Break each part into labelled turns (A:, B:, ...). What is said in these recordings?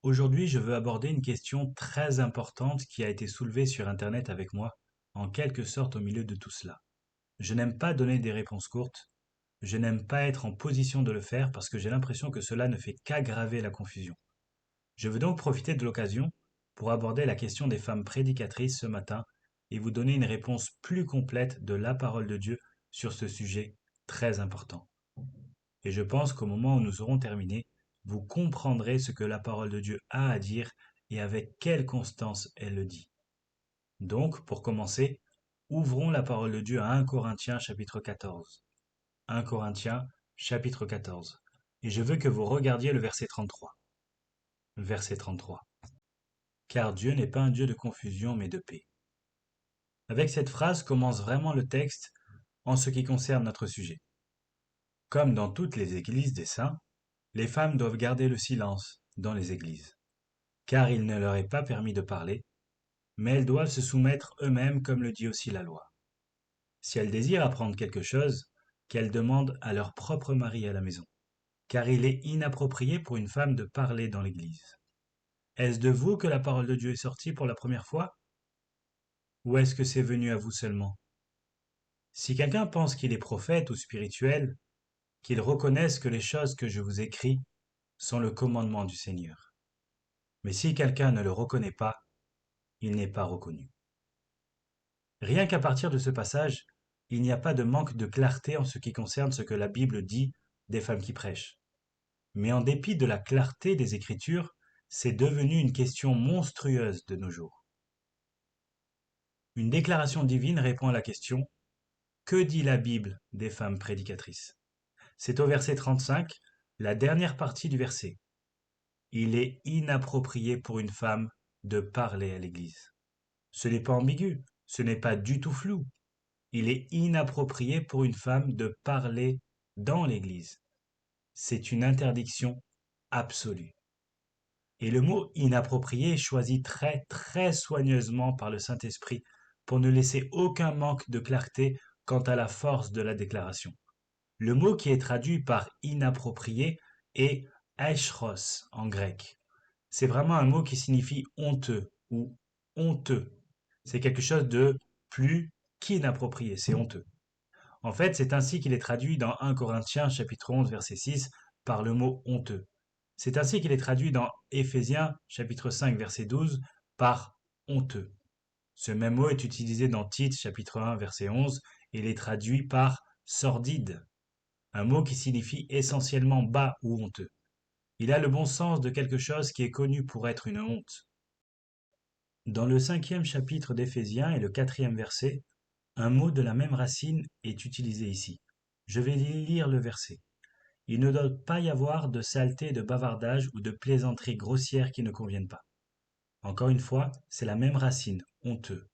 A: Aujourd'hui, je veux aborder une question très importante qui a été soulevée sur Internet avec moi, en quelque sorte au milieu de tout cela. Je n'aime pas donner des réponses courtes, je n'aime pas être en position de le faire parce que j'ai l'impression que cela ne fait qu'aggraver la confusion. Je veux donc profiter de l'occasion pour aborder la question des femmes prédicatrices ce matin et vous donner une réponse plus complète de la parole de Dieu sur ce sujet très important. Et je pense qu'au moment où nous aurons terminé, vous comprendrez ce que la parole de Dieu a à dire et avec quelle constance elle le dit. Donc, pour commencer, ouvrons la parole de Dieu à 1 Corinthiens chapitre 14. 1 Corinthiens chapitre 14. Et je veux que vous regardiez le verset 33. Verset 33. Car Dieu n'est pas un Dieu de confusion mais de paix. Avec cette phrase commence vraiment le texte en ce qui concerne notre sujet. Comme dans toutes les églises des saints, les femmes doivent garder le silence dans les églises, car il ne leur est pas permis de parler, mais elles doivent se soumettre eux-mêmes comme le dit aussi la loi. Si elles désirent apprendre quelque chose, qu'elles demandent à leur propre mari à la maison, car il est inapproprié pour une femme de parler dans l'église. Est-ce de vous que la parole de Dieu est sortie pour la première fois? Ou est-ce que c'est venu à vous seulement? Si quelqu'un pense qu'il est prophète ou spirituel, qu'il reconnaisse que les choses que je vous écris sont le commandement du Seigneur. Mais si quelqu'un ne le reconnaît pas, il n'est pas reconnu. Rien qu'à partir de ce passage, il n'y a pas de manque de clarté en ce qui concerne ce que la Bible dit des femmes qui prêchent. Mais en dépit de la clarté des Écritures, c'est devenu une question monstrueuse de nos jours. Une déclaration divine répond à la question: que dit la Bible des femmes prédicatrices? C'est au verset 35, la dernière partie du verset. Il est inapproprié pour une femme de parler à l'Église. Ce n'est pas ambigu, ce n'est pas du tout flou. Il est inapproprié pour une femme de parler dans l'Église. C'est une interdiction absolue. Et le mot inapproprié est choisi très très soigneusement par le Saint-Esprit pour ne laisser aucun manque de clarté quant à la force de la déclaration. Le mot qui est traduit par inapproprié est eschros en grec. C'est vraiment un mot qui signifie honteux ou honteux. C'est quelque chose de plus qu'inapproprié, c'est honteux. En fait, c'est ainsi qu'il est traduit dans 1 Corinthiens chapitre 11 verset 6 par le mot honteux. C'est ainsi qu'il est traduit dans Éphésiens chapitre 5 verset 12 par honteux. Ce même mot est utilisé dans Tite chapitre 1 verset 11 et il est traduit par sordide, un mot qui signifie essentiellement bas ou honteux. Il a le bon sens de quelque chose qui est connu pour être une honte. Dans le 5e chapitre d'Éphésiens et le 4e verset, un mot de la même racine est utilisé ici. Je vais lire le verset. Il ne doit pas y avoir de saleté, de bavardage ou de plaisanterie grossière qui ne conviennent pas. Encore une fois, c'est la même racine, honteux.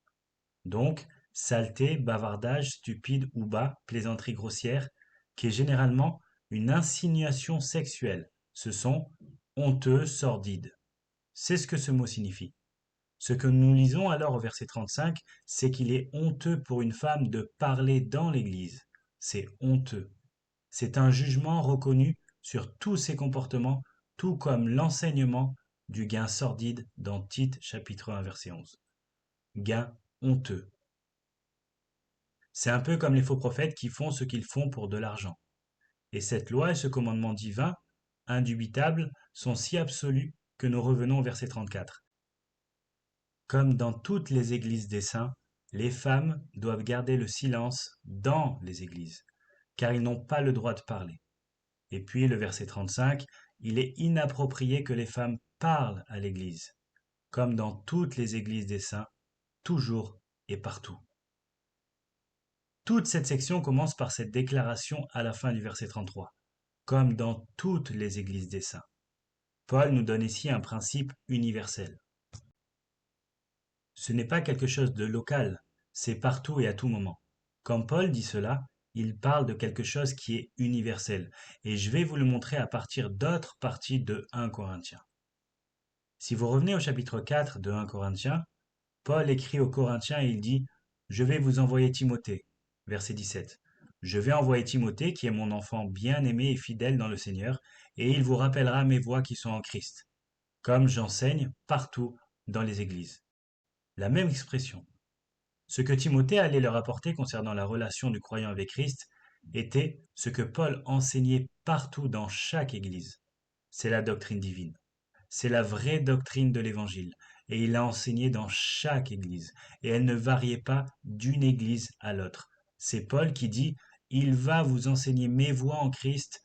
A: Donc, saleté, bavardage, stupide ou bas, plaisanterie grossière, qui est généralement une insinuation sexuelle. Ce sont honteux, sordides. C'est ce que ce mot signifie. Ce que nous lisons alors au verset 35, c'est qu'il est honteux pour une femme de parler dans l'Église. C'est honteux. C'est un jugement reconnu sur tous ses comportements, tout comme l'enseignement du gain sordide dans Tite chapitre 1 verset 11. Gain honteux. C'est un peu comme les faux prophètes qui font ce qu'ils font pour de l'argent. Et cette loi et ce commandement divin, indubitables, sont si absolus que nous revenons au verset 34. Comme dans toutes les églises des saints, les femmes doivent garder le silence dans les églises, car ils n'ont pas le droit de parler. Et puis le verset 35, il est inapproprié que les femmes parlent à l'église, comme dans toutes les églises des saints, toujours et partout. Toute cette section commence par cette déclaration à la fin du verset 33, comme dans toutes les églises des saints. Paul nous donne ici un principe universel. Ce n'est pas quelque chose de local, c'est partout et à tout moment. Quand Paul dit cela, il parle de quelque chose qui est universel, et je vais vous le montrer à partir d'autres parties de 1 Corinthiens. Si vous revenez au chapitre 4 de 1 Corinthiens, Paul écrit aux Corinthiens et il dit « Je vais vous envoyer Timothée ». Verset 17. « Je vais envoyer Timothée qui est mon enfant bien-aimé et fidèle dans le Seigneur, et il vous rappellera mes voies qui sont en Christ. » comme j'enseigne partout dans les églises. La même expression. Ce que Timothée allait leur apporter concernant la relation du croyant avec Christ était ce que Paul enseignait partout dans chaque église. C'est la doctrine divine. C'est la vraie doctrine de l'évangile. Et il l'a enseignée dans chaque église. Et elle ne variait pas d'une église à l'autre. C'est Paul qui dit, il va vous enseigner mes voies en Christ,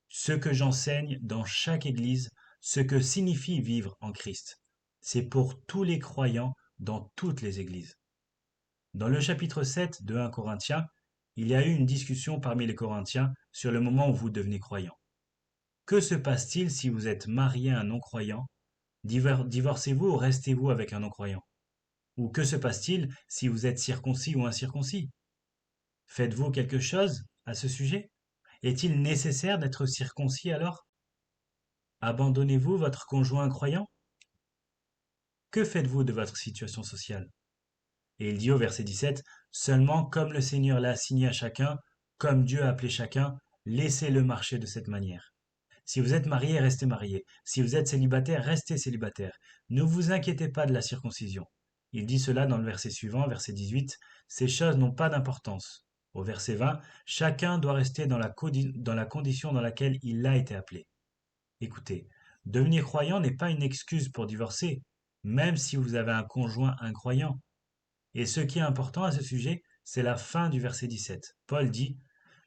A: ce que j'enseigne dans chaque église, ce que signifie vivre en Christ. C'est pour tous les croyants dans toutes les églises. Dans le chapitre 7 de 1 Corinthiens, il y a eu une discussion parmi les Corinthiens sur le moment où vous devenez croyant. Que se passe-t-il si vous êtes marié à un non-croyant? Divorcez-vous ou restez-vous avec un non-croyant? Ou que se passe-t-il si vous êtes circoncis ou incirconcis? Faites-vous quelque chose à ce sujet? Est-il nécessaire d'être circoncis alors? Abandonnez-vous votre conjoint croyant? Que faites-vous de votre situation sociale? Et il dit au verset 17, seulement comme le Seigneur l'a assigné à chacun, comme Dieu a appelé chacun, laissez-le marcher de cette manière. Si vous êtes marié, restez marié. Si vous êtes célibataire, restez célibataire. Ne vous inquiétez pas de la circoncision. Il dit cela dans le verset suivant, verset 18, ces choses n'ont pas d'importance. Au verset 20, chacun doit rester dans la condition dans laquelle il a été appelé. Écoutez, devenir croyant n'est pas une excuse pour divorcer, même si vous avez un conjoint incroyant. Et ce qui est important à ce sujet, c'est la fin du verset 17. Paul dit,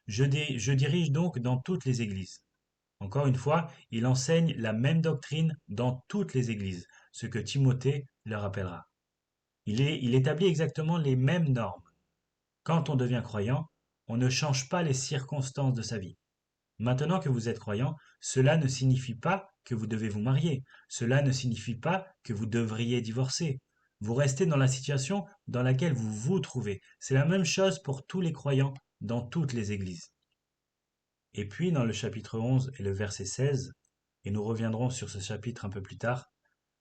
A: je dirige donc dans toutes les églises. Encore une fois, il enseigne la même doctrine dans toutes les églises, ce que Timothée leur rappellera. Il établit exactement les mêmes normes. Quand on devient croyant, on ne change pas les circonstances de sa vie. Maintenant que vous êtes croyant, cela ne signifie pas que vous devez vous marier. Cela ne signifie pas que vous devriez divorcer. Vous restez dans la situation dans laquelle vous vous trouvez. C'est la même chose pour tous les croyants dans toutes les églises. Et puis dans le chapitre 11 et le verset 16, et nous reviendrons sur ce chapitre un peu plus tard,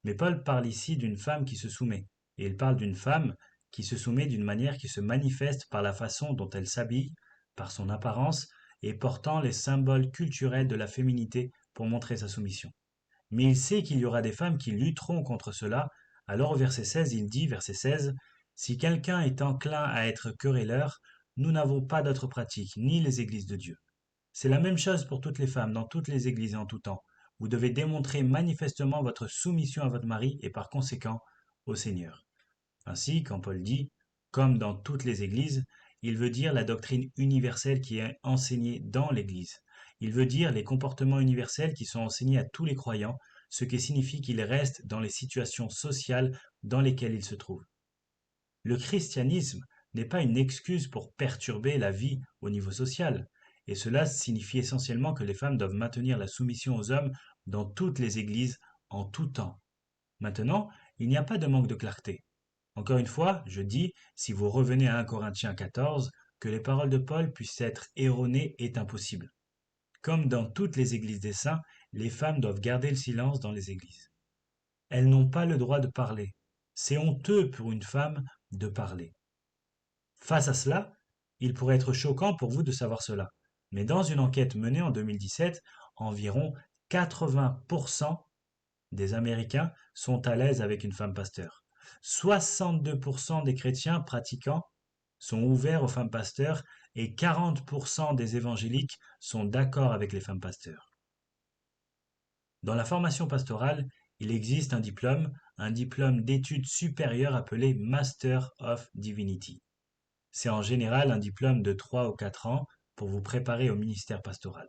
A: mais Paul parle ici d'une femme qui se soumet. Et il parle d'une femme qui se soumet d'une manière qui se manifeste par la façon dont elle s'habille, par son apparence, et portant les symboles culturels de la féminité pour montrer sa soumission. Mais il sait qu'il y aura des femmes qui lutteront contre cela, alors au verset 16, il dit, verset 16, si quelqu'un est enclin à être querelleur, nous n'avons pas d'autre pratique, ni les églises de Dieu. C'est la même chose pour toutes les femmes, dans toutes les églises et en tout temps. Vous devez démontrer manifestement votre soumission à votre mari et par conséquent au Seigneur. Ainsi, quand Paul dit comme dans toutes les églises, il veut dire la doctrine universelle qui est enseignée dans l'église. Il veut dire les comportements universels qui sont enseignés à tous les croyants, ce qui signifie qu'ils restent dans les situations sociales dans lesquelles ils se trouvent. Le christianisme n'est pas une excuse pour perturber la vie au niveau social, et cela signifie essentiellement que les femmes doivent maintenir la soumission aux hommes dans toutes les églises en tout temps. Maintenant, il n'y a pas de manque de clarté. Encore une fois, je dis, si vous revenez à 1 Corinthiens 14, que les paroles de Paul puissent être erronées est impossible. Comme dans toutes les églises des saints, les femmes doivent garder le silence dans les églises. Elles n'ont pas le droit de parler. C'est honteux pour une femme de parler. Face à cela, il pourrait être choquant pour vous de savoir cela. Mais dans une enquête menée en 2017, environ 80% des Américains sont à l'aise avec une femme pasteur. 62% des chrétiens pratiquants sont ouverts aux femmes pasteurs et 40% des évangéliques sont d'accord avec les femmes pasteurs. Dans la formation pastorale, il existe un diplôme d'études supérieures appelé Master of Divinity. C'est en général un diplôme de 3 ou 4 ans pour vous préparer au ministère pastoral.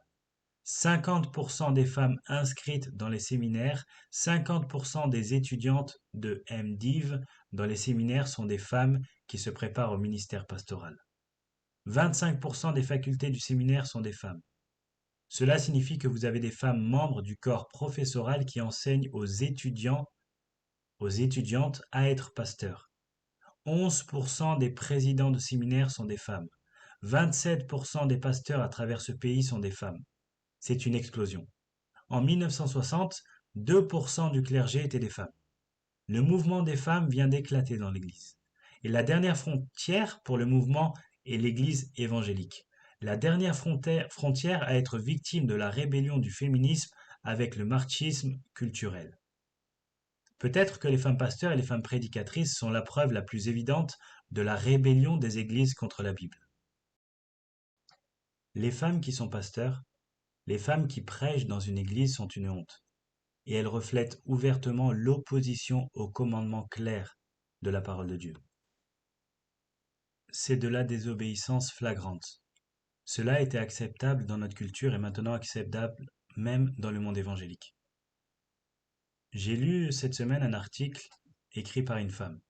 A: 50% des femmes inscrites dans les séminaires, 50% des étudiantes de MDiv dans les séminaires sont des femmes qui se préparent au ministère pastoral. 25% des facultés du séminaire sont des femmes. Cela signifie que vous avez des femmes membres du corps professoral qui enseignent aux étudiants, aux étudiantes à être pasteurs. 11% des présidents de séminaires sont des femmes. 27% des pasteurs à travers ce pays sont des femmes. C'est une explosion. En 1960, 2% du clergé étaient des femmes. Le mouvement des femmes vient d'éclater dans l'Église. Et la dernière frontière pour le mouvement est l'Église évangélique. La dernière frontière à être victime de la rébellion du féminisme avec le marxisme culturel. Peut-être que les femmes pasteurs et les femmes prédicatrices sont la preuve la plus évidente de la rébellion des églises contre la Bible. Les femmes qui sont pasteurs, les femmes qui prêchent dans une église sont une honte, et elles reflètent ouvertement l'opposition au commandement clair de la parole de Dieu. C'est de la désobéissance flagrante. Cela était acceptable dans notre culture et maintenant acceptable même dans le monde évangélique. J'ai lu cette semaine un article écrit par une femme.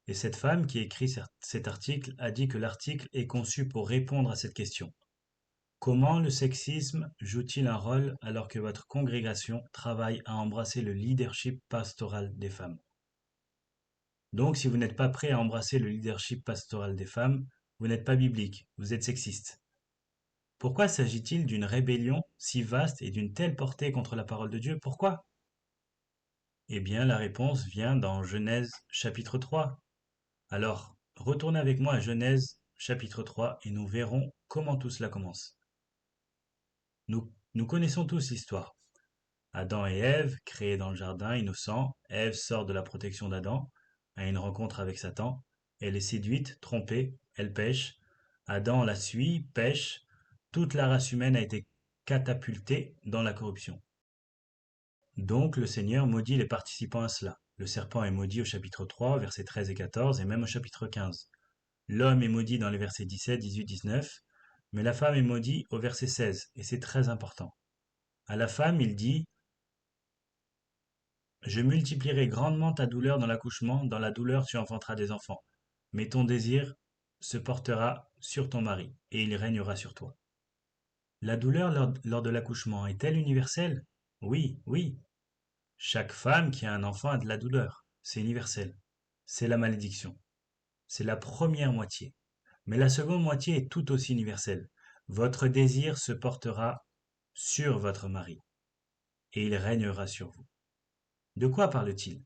A: Et cette femme qui écrit cet article a dit que l'article est conçu pour répondre à cette question. Comment le sexisme joue-t-il un rôle alors que votre congrégation travaille à embrasser le leadership pastoral des femmes? Donc, si vous n'êtes pas prêt à embrasser le leadership pastoral des femmes, vous n'êtes pas biblique, vous êtes sexiste. Pourquoi s'agit-il d'une rébellion si vaste et d'une telle portée contre la parole de Dieu? Pourquoi? Eh bien, la réponse vient dans Genèse chapitre 3. Alors, retournez avec moi à Genèse chapitre 3 et nous verrons comment tout cela commence. Nous connaissons tous l'histoire. Adam et Ève, créés dans le jardin, innocents, Ève sort de la protection d'Adam, a une rencontre avec Satan, elle est séduite, trompée, elle pêche, Adam la suit, pêche, toute la race humaine a été catapultée dans la corruption. Donc le Seigneur maudit les participants à cela. Le serpent est maudit au chapitre 3, versets 13 et 14, et même au chapitre 15. L'homme est maudit dans les versets 17, 18, 19, mais la femme est maudite au verset 16, et c'est très important. À la femme, il dit: Je multiplierai grandement ta douleur dans l'accouchement, dans la douleur tu enfanteras des enfants. Mais ton désir se portera sur ton mari, et il régnera sur toi. La douleur lors de l'accouchement est-elle universelle? Oui, oui. Chaque femme qui a un enfant a de la douleur. C'est universel. C'est la malédiction. C'est la première moitié. Mais la seconde moitié est tout aussi universelle. Votre désir se portera sur votre mari, et il régnera sur vous. De quoi parle-t-il?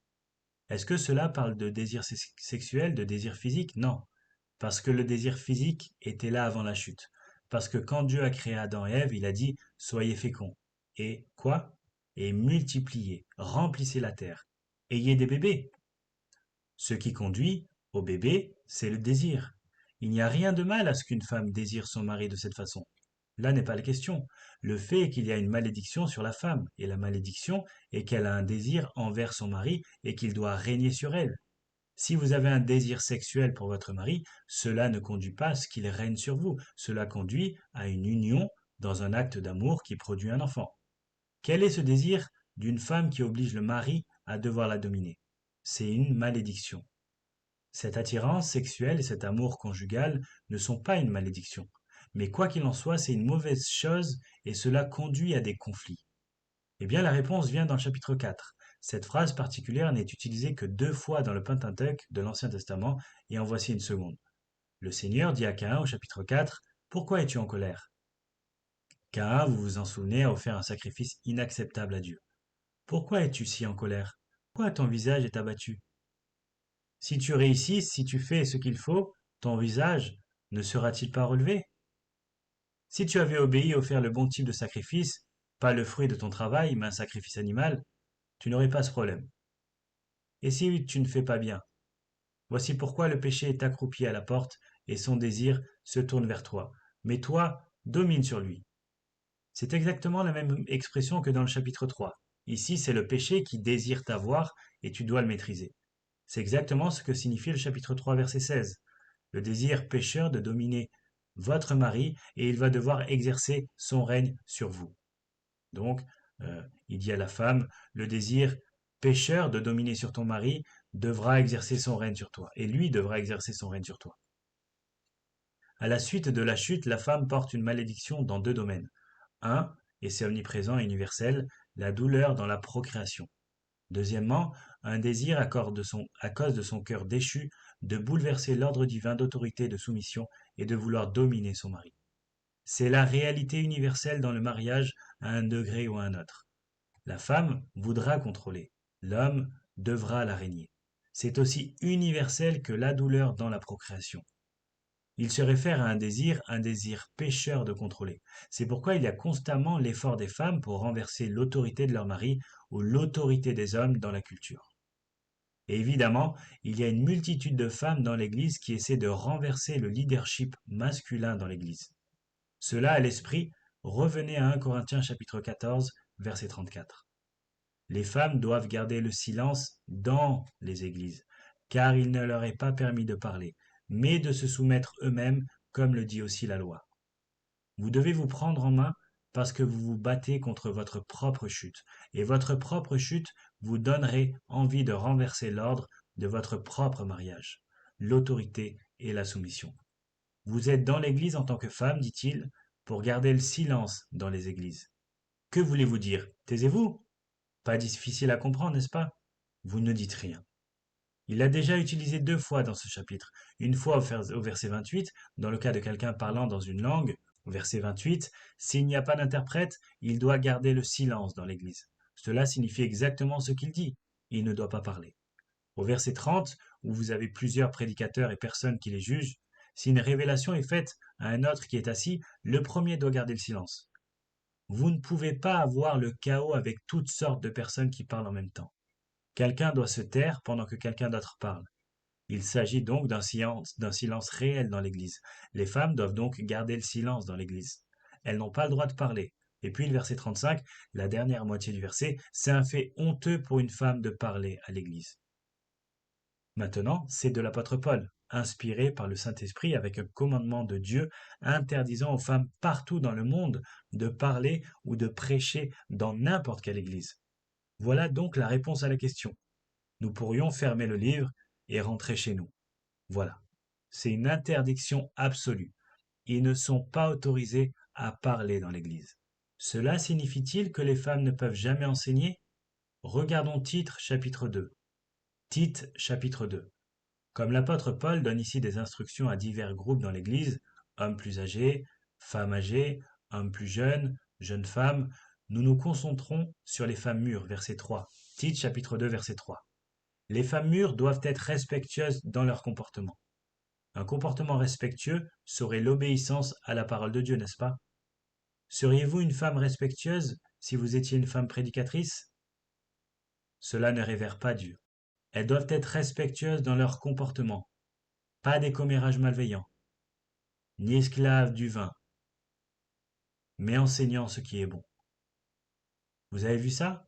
A: Est-ce que cela parle de désir sexuel, de désir physique? Non. Parce que le désir physique était là avant la chute. Parce que quand Dieu a créé Adam et Ève, il a dit: Soyez féconds. Et quoi? Et multipliez, remplissez la terre. Ayez des bébés. Ce qui conduit au bébé, c'est le désir. Il n'y a rien de mal à ce qu'une femme désire son mari de cette façon. Là n'est pas la question. Le fait est qu'il y a une malédiction sur la femme, et la malédiction est qu'elle a un désir envers son mari et qu'il doit régner sur elle. Si vous avez un désir sexuel pour votre mari, cela ne conduit pas à ce qu'il règne sur vous. Cela conduit à une union dans un acte d'amour qui produit un enfant. Quel est ce désir d'une femme qui oblige le mari à devoir la dominer? C'est une malédiction. Cette attirance sexuelle et cet amour conjugal ne sont pas une malédiction. Mais quoi qu'il en soit, c'est une mauvaise chose et cela conduit à des conflits. Eh bien, la réponse vient dans le chapitre 4. Cette phrase particulière n'est utilisée que 2 fois dans le Pentateuque de l'Ancien Testament, et en voici une seconde. Le Seigneur dit à Caïn au chapitre 4, Pourquoi es-tu en colère? Caïn, vous vous en souvenez, a offert un sacrifice inacceptable à Dieu. Pourquoi es-tu si en colère? Pourquoi ton visage est abattu? Si tu réussis, si tu fais ce qu'il faut, ton visage ne sera-t-il pas relevé? Si tu avais obéi et offert le bon type de sacrifice, pas le fruit de ton travail, mais un sacrifice animal, tu n'aurais pas ce problème. Et si tu ne fais pas bien, voici pourquoi le péché est accroupi à la porte et son désir se tourne vers toi. Mais toi, domine sur lui. C'est exactement la même expression que dans le chapitre 3. Ici, c'est le péché qui désire t'avoir et tu dois le maîtriser. C'est exactement ce que signifie le chapitre 3, verset 16. Le désir pécheur de dominer votre mari et il va devoir exercer son règne sur vous. Donc, il dit à la femme, le désir pécheur de dominer sur ton mari devra exercer son règne sur toi, et lui devra exercer son règne sur toi. À la suite de la chute, la femme porte une malédiction dans 2 domaines. Un, et c'est omniprésent et universel, la douleur dans la procréation. Deuxièmement, un désir à cause de son cœur déchu de bouleverser l'ordre divin d'autorité et de soumission et de vouloir dominer son mari. C'est la réalité universelle dans le mariage à un degré ou à un autre. La femme voudra contrôler, l'homme devra la régner. C'est aussi universel que la douleur dans la procréation. Il se réfère à un désir pécheur de contrôler. C'est pourquoi il y a constamment l'effort des femmes pour renverser l'autorité de leur mari ou l'autorité des hommes dans la culture. Et évidemment, il y a une multitude de femmes dans l'Église qui essaient de renverser le leadership masculin dans l'Église. Cela à l'esprit, revenez à 1 Corinthiens chapitre 14, verset 34. Les femmes doivent garder le silence dans les églises, car il ne leur est pas permis de parler, mais de se soumettre eux-mêmes, comme le dit aussi la loi. Vous devez vous prendre en main parce que vous vous battez contre votre propre chute, et votre propre chute vous donnerait envie de renverser l'ordre de votre propre mariage, l'autorité et la soumission. Vous êtes dans l'Église en tant que femme, dit-il, pour garder le silence dans les églises. Que voulez-vous dire? Taisez-vous? Pas difficile à comprendre, n'est-ce pas? Vous ne dites rien. Il l'a déjà utilisé 2 fois dans ce chapitre. Une fois au verset 28, dans le cas de quelqu'un parlant dans une langue, au verset 28, s'il n'y a pas d'interprète, il doit garder le silence dans l'Église. Cela signifie exactement ce qu'il dit. Il ne doit pas parler. Au verset 30, où vous avez plusieurs prédicateurs et personnes qui les jugent, si une révélation est faite à un autre qui est assis, le premier doit garder le silence. Vous ne pouvez pas avoir le chaos avec toutes sortes de personnes qui parlent en même temps. Quelqu'un doit se taire pendant que quelqu'un d'autre parle. Il s'agit donc d'un silence réel dans l'Église. Les femmes doivent donc garder le silence dans l'Église. Elles n'ont pas le droit de parler. Et puis le verset 35, la dernière moitié du verset, c'est un fait honteux pour une femme de parler à l'Église. Maintenant, c'est de l'apôtre Paul, inspiré par le Saint-Esprit avec un commandement de Dieu interdisant aux femmes partout dans le monde de parler ou de prêcher dans n'importe quelle église. Voilà donc la réponse à la question. Nous pourrions fermer le livre et rentrer chez nous. Voilà. C'est une interdiction absolue. Ils ne sont pas autorisés à parler dans l'église. Cela signifie-t-il que les femmes ne peuvent jamais enseigner? Regardons Titre chapitre 2. Tite chapitre 2. Comme l'apôtre Paul donne ici des instructions à divers groupes dans l'Église, hommes plus âgés, hommes plus jeunes femmes, nous nous concentrons sur les femmes mûres, verset 3. Tite chapitre 2, verset 3. Les femmes mûres doivent être respectueuses dans leur comportement. Un comportement respectueux serait l'obéissance à la parole de Dieu, n'est-ce pas? Seriez-vous une femme respectueuse si vous étiez une femme prédicatrice? Cela ne révère pas Dieu. Elles doivent être respectueuses dans leur comportement, pas des commérages malveillants, ni esclaves du vin, mais enseignant ce qui est bon. Vous avez vu ça?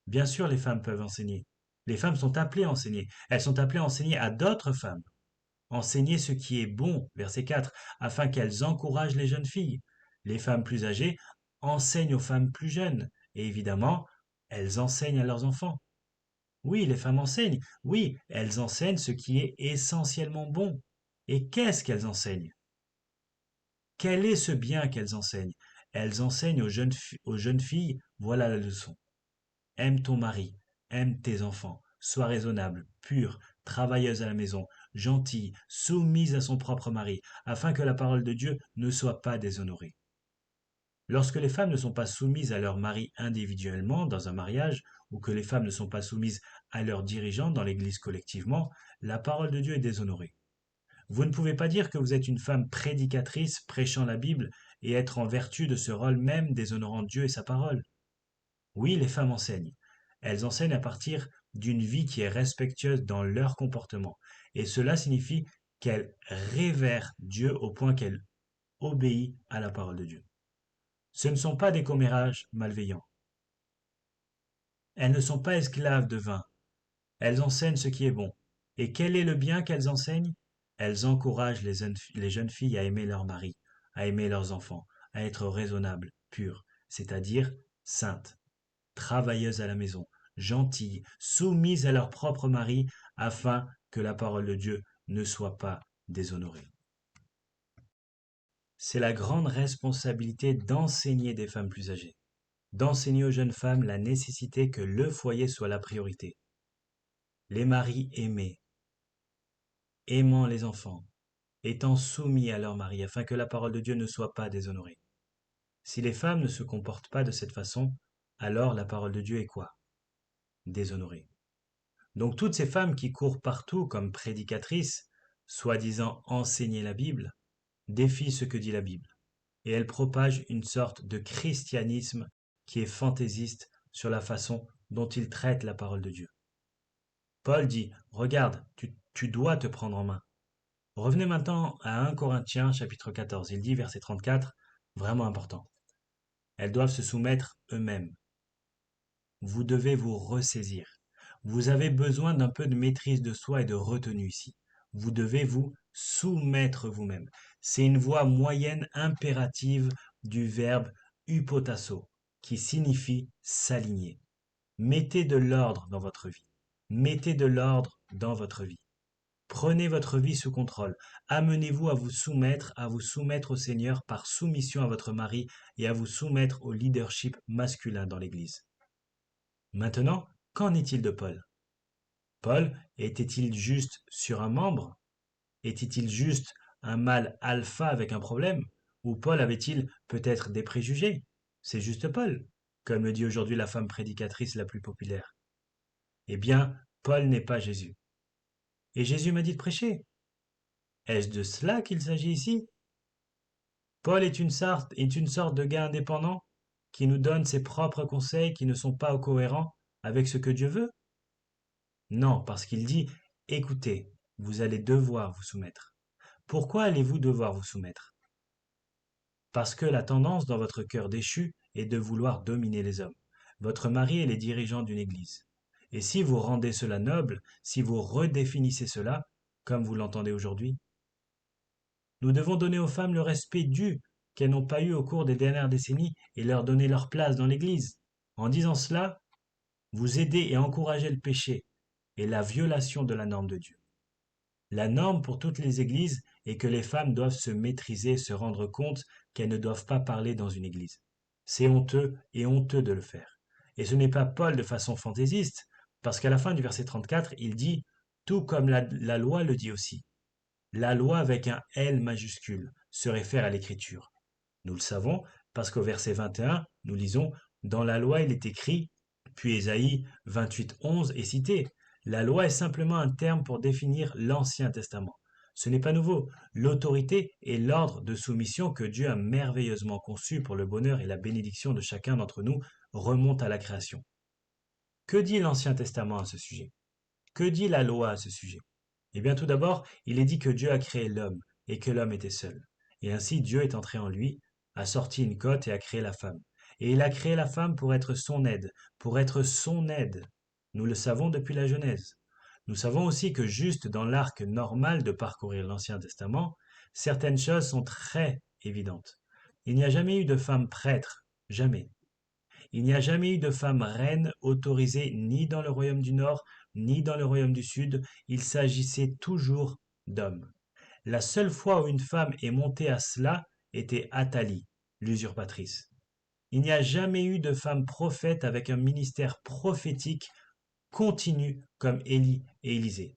A: Bien sûr, les femmes peuvent enseigner. Les femmes sont appelées à enseigner. Elles sont appelées à enseigner à d'autres femmes. Enseigner ce qui est bon, verset 4, afin qu'elles encouragent les jeunes filles. Les femmes plus âgées enseignent aux femmes plus jeunes. Et évidemment, elles enseignent à leurs enfants. Oui, les femmes enseignent. Oui, elles enseignent ce qui est essentiellement bon. Et qu'est-ce qu'elles enseignent? Quel est ce bien qu'elles enseignent? Elles enseignent aux jeunes filles, voilà la leçon. Aime ton mari, aime tes enfants, sois raisonnable, pure, travailleuse à la maison, gentille, soumise à son propre mari, afin que la parole de Dieu ne soit pas déshonorée. Lorsque les femmes ne sont pas soumises à leur mari individuellement dans un mariage, ou que les femmes ne sont pas soumises à leurs dirigeants dans l'Église collectivement, la parole de Dieu est déshonorée. Vous ne pouvez pas dire que vous êtes une femme prédicatrice prêchant la Bible et être en vertu de ce rôle même déshonorant Dieu et sa parole. Oui, les femmes enseignent. Elles enseignent à partir d'une vie qui est respectueuse dans leur comportement. Et cela signifie qu'elles révèrent Dieu au point qu'elles obéissent à la parole de Dieu. Ce ne sont pas des commérages malveillants. Elles ne sont pas esclaves de vin. Elles enseignent ce qui est bon. Et quel est le bien qu'elles enseignent? Elles encouragent les jeunes filles à aimer leur mari, à aimer leurs enfants, à être raisonnables, pures, c'est-à-dire saintes, travailleuses à la maison, gentilles, soumises à leur propre mari, afin que la parole de Dieu ne soit pas déshonorée. C'est la grande responsabilité d'enseigner des femmes plus âgées, d'enseigner aux jeunes femmes la nécessité que le foyer soit la priorité. Les maris aimés, aimant les enfants, étant soumis à leur mari, afin que la parole de Dieu ne soit pas déshonorée. Si les femmes ne se comportent pas de cette façon, alors la parole de Dieu est quoi? Déshonorée. Donc toutes ces femmes qui courent partout comme prédicatrices soi-disant enseigner la Bible, défie ce que dit la Bible. Et elle propage une sorte de christianisme qui est fantaisiste sur la façon dont il traite la parole de Dieu. Paul dit, regarde, tu dois te prendre en main. Revenez maintenant à 1 Corinthiens chapitre 14. Il dit, verset 34, vraiment important. Elles doivent se soumettre eux-mêmes. Vous devez vous ressaisir. Vous avez besoin d'un peu de maîtrise de soi et de retenue ici. Vous devez vous soumettre vous-même. C'est une voie moyenne impérative du verbe hypotasso, qui signifie s'aligner. Mettez de l'ordre dans votre vie. Mettez de l'ordre dans votre vie. Prenez votre vie sous contrôle. Amenez-vous à vous soumettre au Seigneur par soumission à votre mari et à vous soumettre au leadership masculin dans l'Église. Maintenant, qu'en est-il de Paul? Paul était-il juste sur un membre? Était-il juste un mâle alpha avec un problème? Ou Paul avait-il peut-être des préjugés? C'est juste Paul, comme le dit aujourd'hui la femme prédicatrice la plus populaire. Eh bien, Paul n'est pas Jésus. Et Jésus m'a dit de prêcher. Est-ce de cela qu'il s'agit ici? Paul est une sorte de gars indépendant qui nous donne ses propres conseils qui ne sont pas cohérents avec ce que Dieu veut? Non, parce qu'il dit, écoutez, vous allez devoir vous soumettre. Pourquoi allez-vous devoir vous soumettre? Parce que la tendance dans votre cœur déchu est de vouloir dominer les hommes. Votre mari est les dirigeants d'une église. Et si vous rendez cela noble, si vous redéfinissez cela, comme vous l'entendez aujourd'hui, nous devons donner aux femmes le respect dû qu'elles n'ont pas eu au cours des dernières décennies et leur donner leur place dans l'Église. En disant cela, vous aidez et encouragez le péché et la violation de la norme de Dieu. La norme pour toutes les églises est que les femmes doivent se maîtriser, se rendre compte qu'elles ne doivent pas parler dans une église. C'est honteux et honteux de le faire. Et ce n'est pas Paul de façon fantaisiste, parce qu'à la fin du verset 34, il dit « Tout comme la loi le dit aussi ». La loi avec un L majuscule se réfère à l'écriture. Nous le savons parce qu'au verset 21, nous lisons « Dans la loi il est écrit », puis Ésaïe 28:11 est cité. La loi est simplement un terme pour définir l'Ancien Testament. Ce n'est pas nouveau. L'autorité et l'ordre de soumission que Dieu a merveilleusement conçu pour le bonheur et la bénédiction de chacun d'entre nous remontent à la création. Que dit l'Ancien Testament à ce sujet? Que dit la loi à ce sujet? Eh bien tout d'abord, il est dit que Dieu a créé l'homme et que l'homme était seul. Et ainsi Dieu est entré en lui, a sorti une côte et a créé la femme. Et il a créé la femme pour être son aide, pour être son aide. Nous le savons depuis la Genèse. Nous savons aussi que juste dans l'arc normal de parcourir l'Ancien Testament, certaines choses sont très évidentes. Il n'y a jamais eu de femme prêtre, jamais. Il n'y a jamais eu de femme reine autorisée ni dans le royaume du Nord, ni dans le royaume du Sud. Il s'agissait toujours d'hommes. La seule fois où une femme est montée à cela était Athalie, l'usurpatrice. Il n'y a jamais eu de femme prophète avec un ministère prophétique continu comme Élie et Élisée.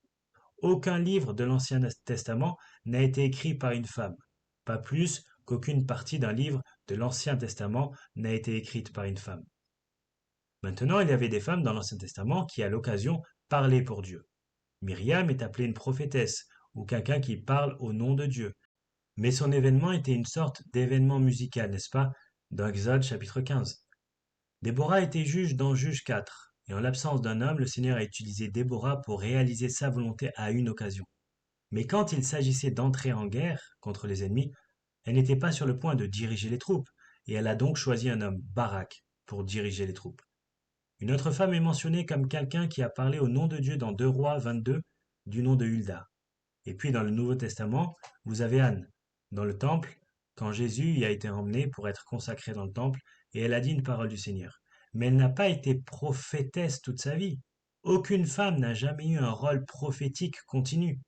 A: Aucun livre de l'Ancien Testament n'a été écrit par une femme, pas plus qu'aucune partie d'un livre de l'Ancien Testament n'a été écrite par une femme. Maintenant, il y avait des femmes dans l'Ancien Testament qui, à l'occasion, parlaient pour Dieu. Myriam est appelée une prophétesse, ou quelqu'un qui parle au nom de Dieu. Mais son événement était une sorte d'événement musical, n'est-ce pas, dans Exode chapitre 15. Déborah était juge dans Juge 4, et en l'absence d'un homme, le Seigneur a utilisé Déborah pour réaliser sa volonté à une occasion. Mais quand il s'agissait d'entrer en guerre contre les ennemis, elle n'était pas sur le point de diriger les troupes, et elle a donc choisi un homme, Barak, pour diriger les troupes. Une autre femme est mentionnée comme quelqu'un qui a parlé au nom de Dieu dans 2 Rois 22, du nom de Hulda. Et puis dans le Nouveau Testament, vous avez Anne, dans le temple, quand Jésus y a été emmené pour être consacré dans le temple, et elle a dit une parole du Seigneur. Mais elle n'a pas été prophétesse toute sa vie. Aucune femme n'a jamais eu un rôle prophétique continu.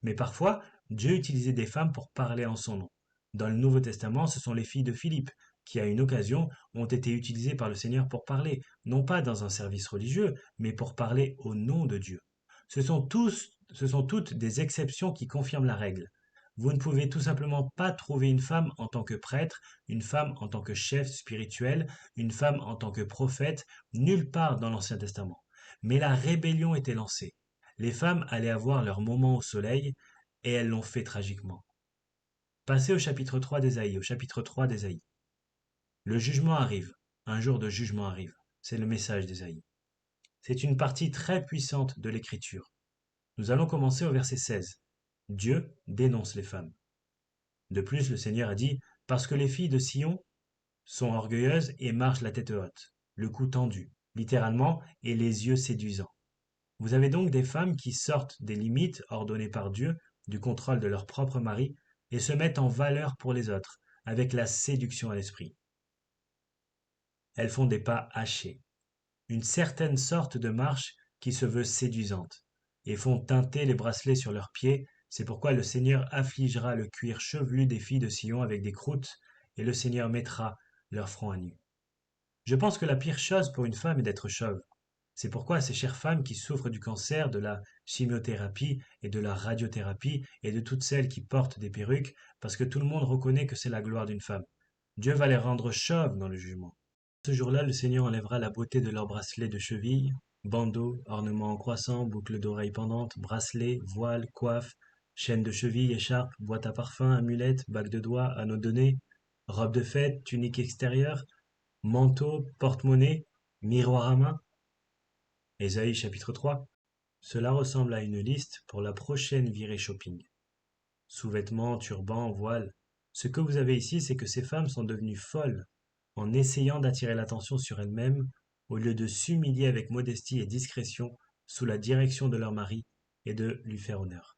A: Mais parfois, Dieu utilisait des femmes pour parler en son nom. Dans le Nouveau Testament, ce sont les filles de Philippe, qui à une occasion ont été utilisées par le Seigneur pour parler, non pas dans un service religieux, mais pour parler au nom de Dieu. Ce sont toutes des exceptions qui confirment la règle. Vous ne pouvez tout simplement pas trouver une femme en tant que prêtre, une femme en tant que chef spirituel, une femme en tant que prophète, nulle part dans l'Ancien Testament. Mais la rébellion était lancée. Les femmes allaient avoir leur moment au soleil, et elles l'ont fait tragiquement. Passez au chapitre 3 d'Ésaïe, au chapitre 3 d'Ésaïe. Le jugement arrive, un jour de jugement arrive. C'est le message d'Ésaïe. C'est une partie très puissante de l'Écriture. Nous allons commencer au verset 16. Dieu dénonce les femmes. De plus, le Seigneur a dit, parce que les filles de Sion sont orgueilleuses et marchent la tête haute, le cou tendu, littéralement, et les yeux séduisants. Vous avez donc des femmes qui sortent des limites ordonnées par Dieu, du contrôle de leur propre mari, et se mettent en valeur pour les autres, avec la séduction à l'esprit. Elles font des pas hachés, une certaine sorte de marche qui se veut séduisante, et font teinter les bracelets sur leurs pieds. C'est pourquoi le Seigneur affligera le cuir chevelu des filles de Sion avec des croûtes, et le Seigneur mettra leur front à nu. Je pense que la pire chose pour une femme est d'être chauve. C'est pourquoi ces chères femmes qui souffrent du cancer, de la chimiothérapie et de la radiothérapie, et de toutes celles qui portent des perruques, parce que tout le monde reconnaît que c'est la gloire d'une femme. Dieu va les rendre chauves dans le jugement. Ce jour-là, le Seigneur enlèvera la beauté de leurs bracelets de cheville, bandeaux, ornements en croissant, boucles d'oreilles pendantes, bracelets, voiles, coiffes, chaînes de cheville, écharpes, boîtes à parfum, amulettes, bagues de doigts, anneaux de nez, robes de fête, tuniques extérieures, manteaux, porte-monnaie, miroirs à main. Ésaïe chapitre 3. Cela ressemble à une liste pour la prochaine virée shopping. Sous-vêtements, turbans, voiles. Ce que vous avez ici, c'est que ces femmes sont devenues folles en essayant d'attirer l'attention sur elles-mêmes au lieu de s'humilier avec modestie et discrétion sous la direction de leur mari et de lui faire honneur.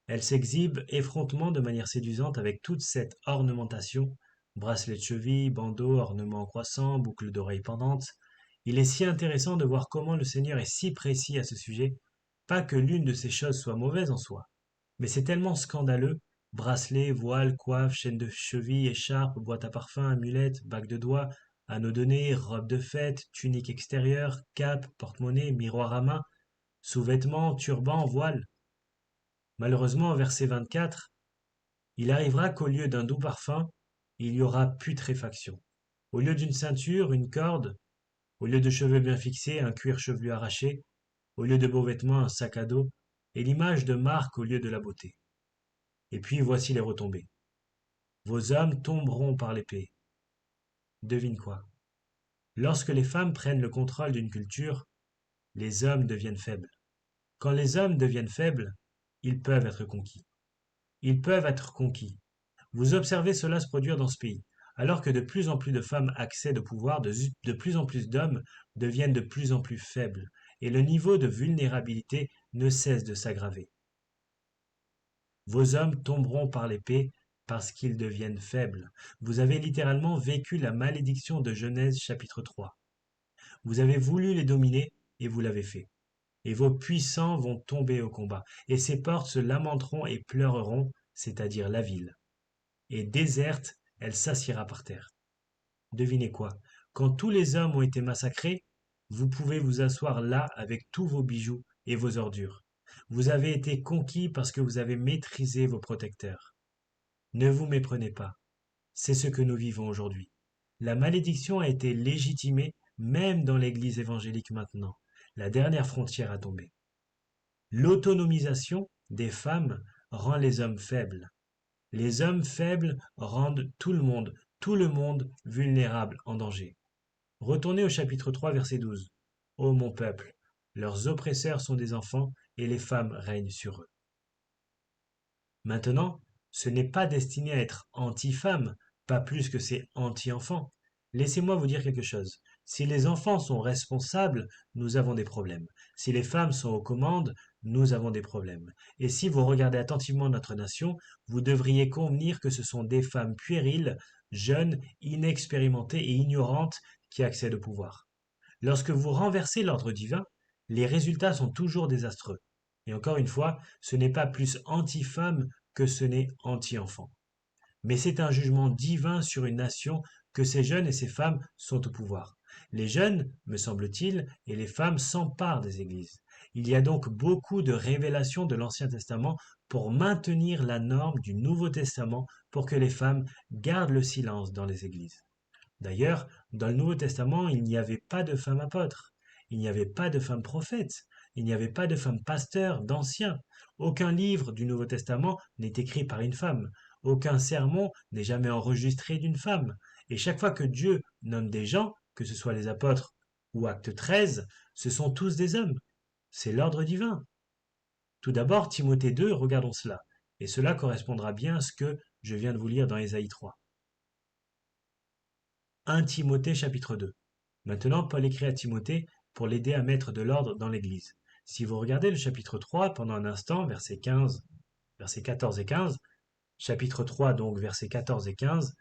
A: Elles s'exhibent effrontement de manière séduisante avec toute cette ornementation, bracelets de cheville, bandeaux, ornements en croissant, boucles d'oreilles pendantes. Il est si intéressant de voir comment le Seigneur est si précis à ce sujet, pas que l'une de ces choses soit mauvaise en soi, mais c'est tellement scandaleux, bracelets, voiles, coiffes, chaînes de cheville, écharpes, boîtes à parfum, amulettes, bagues de doigts, anneaux de nez, robes de fête, tuniques extérieures, cape, porte-monnaie, miroir à main, sous-vêtements, turbans, voiles. Malheureusement, au verset 24, il arrivera qu'au lieu d'un doux parfum, il y aura putréfaction. Au lieu d'une ceinture, une corde, au lieu de cheveux bien fixés, un cuir chevelu arraché, au lieu de beaux vêtements, un sac à dos, et l'image de marque au lieu de la beauté. Et puis voici les retombées. Vos hommes tomberont par l'épée. Devine quoi? Lorsque les femmes prennent le contrôle d'une culture, les hommes deviennent faibles. Quand les hommes deviennent faibles, ils peuvent être conquis. Ils peuvent être conquis. Vous observez cela se produire dans ce pays. Alors que de plus en plus de femmes accèdent au pouvoir, de plus en plus d'hommes deviennent de plus en plus faibles, et le niveau de vulnérabilité ne cesse de s'aggraver. Vos hommes tomberont par l'épée parce qu'ils deviennent faibles. Vous avez littéralement vécu la malédiction de Genèse chapitre 3. Vous avez voulu les dominer et vous l'avez fait. Et vos puissants vont tomber au combat, et ces portes se lamenteront et pleureront, c'est-à-dire la ville. Et déserte, elle s'assiera par terre. Devinez quoi? Quand tous les hommes ont été massacrés, vous pouvez vous asseoir là avec tous vos bijoux et vos ordures. Vous avez été conquis parce que vous avez maîtrisé vos protecteurs. Ne vous méprenez pas. C'est ce que nous vivons aujourd'hui. La malédiction a été légitimée même dans l'Église évangélique maintenant. La dernière frontière a tombé. L'autonomisation des femmes rend les hommes faibles. Les hommes faibles rendent tout le monde vulnérable, en danger. Retournez au chapitre 3, verset 12. Ô mon peuple, leurs oppresseurs sont des enfants, et les femmes règnent sur eux. Maintenant, ce n'est pas destiné à être anti-femme, pas plus que c'est anti-enfant. Laissez-moi vous dire quelque chose. Si les enfants sont responsables, nous avons des problèmes. Si les femmes sont aux commandes, nous avons des problèmes. Et si vous regardez attentivement notre nation, vous devriez convenir que ce sont des femmes puériles, jeunes, inexpérimentées et ignorantes qui accèdent au pouvoir. Lorsque vous renversez l'ordre divin, les résultats sont toujours désastreux. Et encore une fois, ce n'est pas plus anti-femme que ce n'est anti-enfant. Mais c'est un jugement divin sur une nation que ces jeunes et ces femmes sont au pouvoir. Les jeunes, me semble-t-il, et les femmes s'emparent des églises. Il y a donc beaucoup de révélations de l'Ancien Testament pour maintenir la norme du Nouveau Testament pour que les femmes gardent le silence dans les églises. D'ailleurs, dans le Nouveau Testament, il n'y avait pas de femmes apôtres, il n'y avait pas de femmes prophètes, Il n'y avait pas de femme pasteur d'ancien. Aucun livre du Nouveau Testament n'est écrit par une femme. Aucun sermon n'est jamais enregistré d'une femme. Et chaque fois que Dieu nomme des gens, que ce soit les apôtres ou Acte 13, ce sont tous des hommes. C'est l'ordre divin. Tout d'abord, Timothée 2, regardons cela. Et cela correspondra bien à ce que je viens de vous lire dans Ésaïe 3. 1 Timothée chapitre 2. Maintenant, Paul écrit à Timothée pour l'aider à mettre de l'ordre dans l'Église. Si vous regardez le chapitre 3 pendant un instant, versets 14 et 15, chapitre 3 donc versets 14 et 15,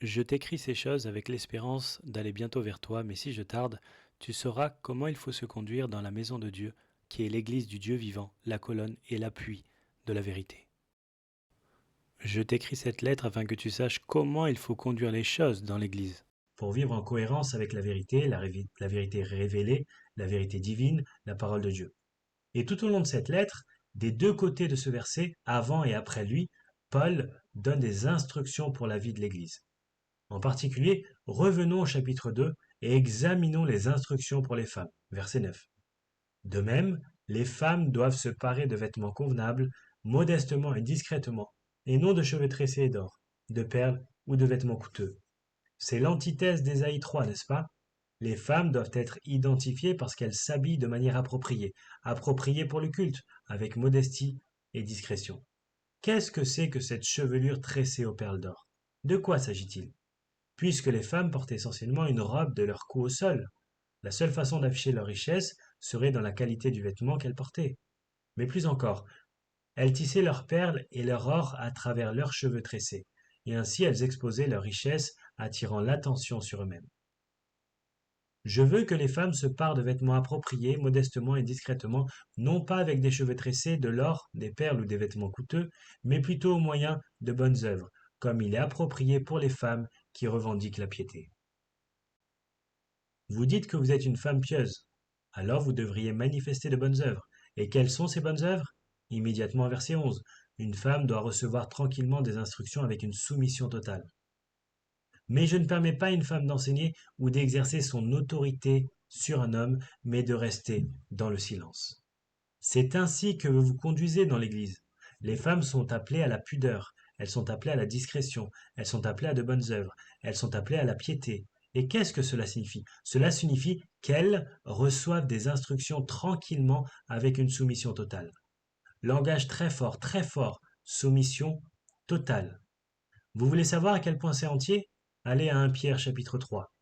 B: Je t'écris ces choses avec l'espérance d'aller bientôt vers toi, mais si je tarde, tu sauras comment il faut se conduire dans la maison de Dieu, qui est l'Église du Dieu vivant, la colonne et l'appui de la vérité. Je t'écris cette lettre afin que tu saches comment il faut conduire les choses dans l'Église.
A: pour vivre en cohérence avec la vérité, la vérité révélée, la vérité divine, la parole de Dieu. Et tout au long de cette lettre, des deux côtés de ce verset, avant et après lui, Paul donne des instructions pour la vie de l'Église. En particulier, revenons au chapitre 2 et examinons les instructions pour les femmes. Verset 9. De même, les femmes doivent se parer de vêtements convenables, modestement et discrètement, et non de cheveux tressés et d'or, de perles ou de vêtements coûteux. C'est l'antithèse d'Ésaïe 3, n'est-ce pas? Les femmes doivent être identifiées parce qu'elles s'habillent de manière appropriée, appropriée pour le culte, avec modestie et discrétion. Qu'est-ce que c'est que cette chevelure tressée aux perles d'or? De quoi s'agit-il? Puisque les femmes portaient essentiellement une robe de leur cou au sol, la seule façon d'afficher leur richesse serait dans la qualité du vêtement qu'elles portaient. Mais plus encore, elles tissaient leurs perles et leur or à travers leurs cheveux tressés, et ainsi elles exposaient leur richesse, attirant l'attention sur eux-mêmes. Je veux que les femmes se parent de vêtements appropriés, modestement et discrètement, non pas avec des cheveux tressés, de l'or, des perles ou des vêtements coûteux, mais plutôt au moyen de bonnes œuvres, comme il est approprié pour les femmes qui revendiquent la piété. Vous dites que vous êtes une femme pieuse, alors vous devriez manifester de bonnes œuvres. Et quelles sont ces bonnes œuvres? Immédiatement verset 11. Une femme doit recevoir tranquillement des instructions avec une soumission totale. Mais je ne permets pas à une femme d'enseigner ou d'exercer son autorité sur un homme, mais de rester dans le silence. C'est ainsi que vous vous conduisez dans l'Église. Les femmes sont appelées à la pudeur, elles sont appelées à la discrétion, elles sont appelées à de bonnes œuvres, elles sont appelées à la piété. Et qu'est-ce que cela signifie? Cela signifie qu'elles reçoivent des instructions tranquillement avec une soumission totale. Langage très fort, soumission totale. Vous voulez savoir à quel point c'est entier? Allez à 1 Pierre chapitre 3.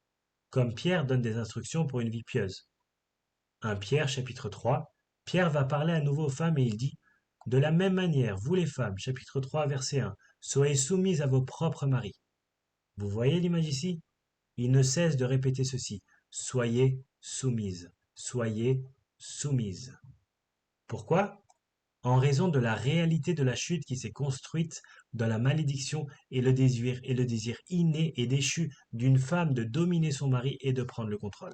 A: Comme Pierre donne des instructions pour une vie pieuse. 1 Pierre chapitre 3, Pierre va parler à nouveau aux femmes et il dit: De la même manière, vous les femmes, chapitre 3, verset 1, soyez soumises à vos propres maris. Vous voyez l'image ici? Il ne cesse de répéter ceci: soyez soumises, soyez soumises. Pourquoi? En raison de la réalité de la chute qui s'est construite dans la malédiction et le désir inné et déchu d'une femme de dominer son mari et de prendre le contrôle.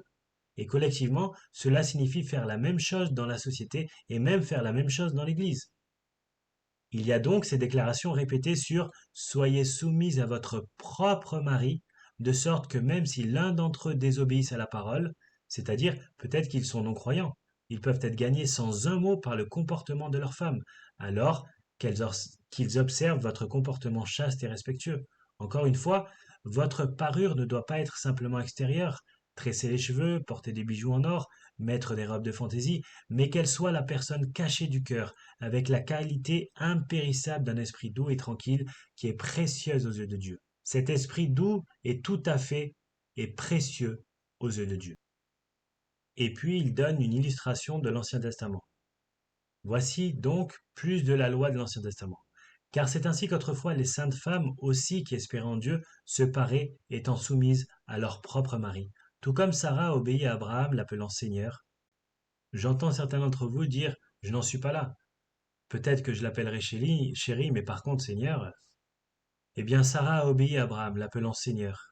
A: Et collectivement, cela signifie faire la même chose dans la société et même faire la même chose dans l'Église. Il y a donc ces déclarations répétées sur soyez soumis à votre propre mari, de sorte que même si l'un d'entre eux désobéisse à la parole, c'est-à-dire peut-être qu'ils sont non-croyants, ils peuvent être gagnés sans un mot par le comportement de leur femme, alors qu'ils observent votre comportement chaste et respectueux. Encore une fois, votre parure ne doit pas être simplement extérieure, tresser les cheveux, porter des bijoux en or, mettre des robes de fantaisie, mais qu'elle soit la personne cachée du cœur, avec la qualité impérissable d'un esprit doux et tranquille qui est précieuse aux yeux de Dieu. Cet esprit doux est tout à fait et précieux aux yeux de Dieu. Et puis il donne une illustration de l'Ancien Testament. Voici donc plus de la loi de l'Ancien Testament. Car c'est ainsi qu'autrefois les saintes femmes aussi qui espéraient en Dieu se paraient étant soumises à leur propre mari, tout comme Sarah obéit à Abraham l'appelant Seigneur. J'entends certains d'entre vous dire: je n'en suis pas là. Peut-être que je l'appellerai chérie, mais par contre Seigneur. Eh bien Sarah a obéi à Abraham l'appelant Seigneur.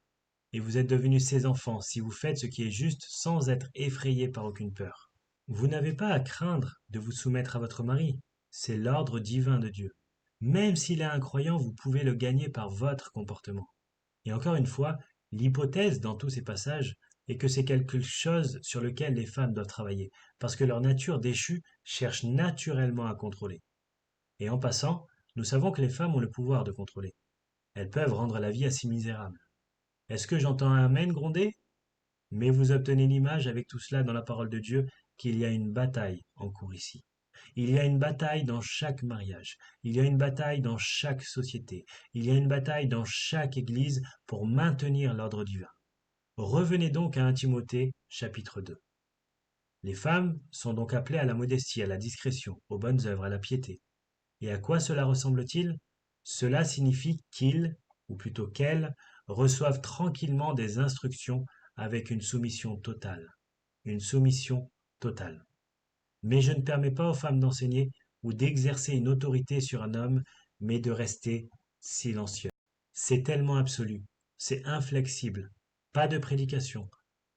A: Et vous êtes devenus ses enfants si vous faites ce qui est juste sans être effrayés par aucune peur. Vous n'avez pas à craindre de vous soumettre à votre mari. C'est l'ordre divin de Dieu. Même s'il est incroyant, vous pouvez le gagner par votre comportement. Et encore une fois, l'hypothèse dans tous ces passages et que c'est quelque chose sur lequel les femmes doivent travailler, parce que leur nature déchue cherche naturellement à contrôler. Et en passant, nous savons que les femmes ont le pouvoir de contrôler. Elles peuvent rendre la vie assez misérable. Est-ce que j'entends un amen gronder? Mais vous obtenez l'image avec tout cela dans la parole de Dieu qu'il y a une bataille en cours ici. Il y a une bataille dans chaque mariage, il y a une bataille dans chaque société, il y a une bataille dans chaque église pour maintenir l'ordre divin. Revenez donc à 1 Timothée chapitre 2. Les femmes sont donc appelées à la modestie, à la discrétion, aux bonnes œuvres, à la piété. Et à quoi cela ressemble-t-il? Cela signifie qu'ils, ou plutôt qu'elles, reçoivent tranquillement des instructions avec une soumission totale. Une soumission totale. Mais je ne permets pas aux femmes d'enseigner ou d'exercer une autorité sur un homme, mais de rester silencieux. C'est tellement absolu, c'est inflexible. Pas de prédication,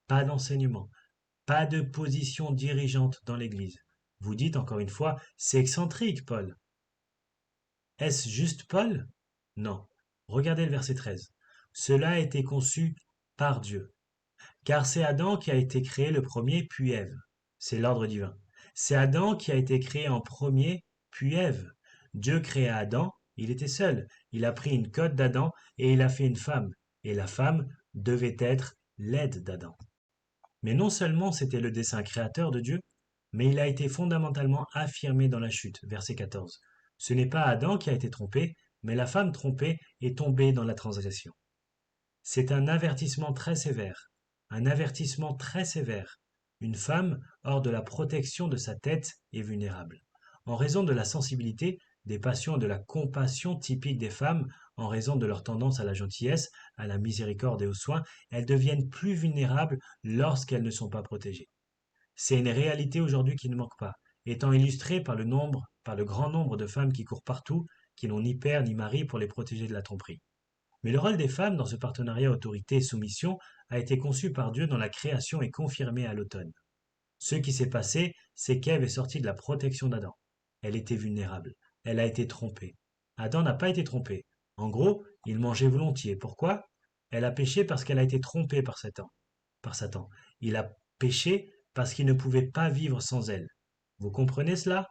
A: pas d'enseignement, pas de position dirigeante dans l'Église. Vous dites encore une fois, c'est excentrique, Paul. Est-ce juste Paul? Non. Regardez le verset 13. Cela a été conçu par Dieu. Car c'est Adam qui a été créé le premier, puis Ève. C'est l'ordre divin. C'est Adam qui a été créé en premier, puis Ève. Dieu créa Adam, il était seul. Il a pris une côte d'Adam et il a fait une femme. Et la femme devait être l'aide d'Adam. Mais non seulement c'était le dessein créateur de Dieu, mais il a été fondamentalement affirmé dans la chute, verset 14. Ce n'est pas Adam qui a été trompé, mais la femme trompée est tombée dans la transgression. C'est un avertissement très sévère, un avertissement très sévère. Une femme, hors de la protection de sa tête, est vulnérable. En raison de la sensibilité, des passions et de la compassion typiques des femmes, en raison de leur tendance à la gentillesse, à la miséricorde et aux soins, elles deviennent plus vulnérables lorsqu'elles ne sont pas protégées. C'est une réalité aujourd'hui qui ne manque pas, étant illustrée par le grand nombre de femmes qui courent partout, qui n'ont ni père ni mari pour les protéger de la tromperie. Mais le rôle des femmes dans ce partenariat autorité-soumission a été conçu par Dieu dans la création et confirmé à l'automne. Ce qui s'est passé, c'est qu'Ève est sortie de la protection d'Adam. Elle était vulnérable. Elle a été trompée. Adam n'a pas été trompé. En gros, il mangeait volontiers. Pourquoi? Elle a péché parce qu'elle a été trompée par Satan. Il a péché parce qu'il ne pouvait pas vivre sans elle. Vous comprenez cela?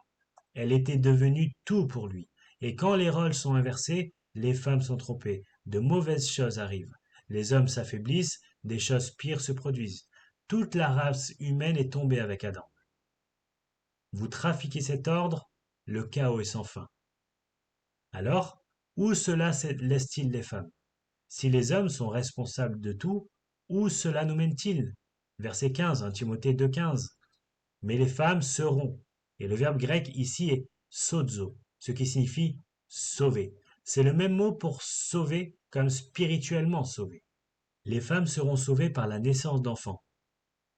A: Elle était devenue tout pour lui. Et quand les rôles sont inversés, les femmes sont trompées. De mauvaises choses arrivent. Les hommes s'affaiblissent, des choses pires se produisent. Toute la race humaine est tombée avec Adam. Vous trafiquez cet ordre, le chaos est sans fin. Alors, où cela laisse-t-il les femmes? Si les hommes sont responsables de tout, où cela nous mène-t-il? Verset 15, 1 Timothée 2,15. Mais les femmes seront. Et le verbe grec ici est sozo, ce qui signifie sauver. C'est le même mot pour sauver comme spirituellement sauver. Les femmes seront sauvées par la naissance d'enfants.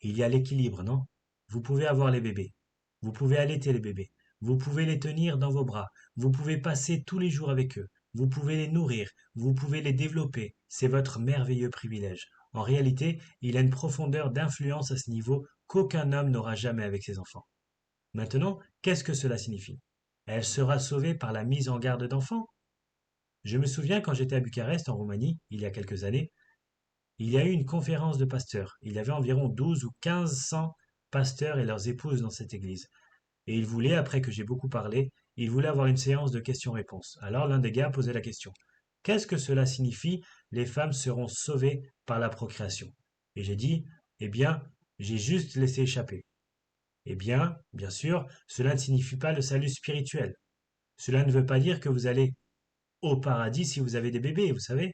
A: Il y a l'équilibre, non? Vous pouvez avoir les bébés. Vous pouvez allaiter les bébés. Vous pouvez les tenir dans vos bras. Vous pouvez passer tous les jours avec eux. Vous pouvez les nourrir. Vous pouvez les développer. C'est votre merveilleux privilège. En réalité, il a une profondeur d'influence à ce niveau qu'aucun homme n'aura jamais avec ses enfants. Maintenant, qu'est-ce que cela signifie? Elle sera sauvée par la mise en garde d'enfants? Je me souviens quand j'étais à Bucarest, en Roumanie, il y a quelques années, il y a eu une conférence de pasteurs. Il y avait environ 12 ou 1500 pasteurs et leurs épouses dans cette église. Et ils voulaient, après que j'ai beaucoup parlé, ils voulaient avoir une séance de questions-réponses. Alors l'un des gars posait la question. Qu'est-ce que cela signifie? Les femmes seront sauvées par la procréation. Et j'ai dit, eh bien, j'ai juste laissé échapper. Eh bien sûr, cela ne signifie pas le salut spirituel. Cela ne veut pas dire que vous allez au paradis si vous avez des bébés, vous savez.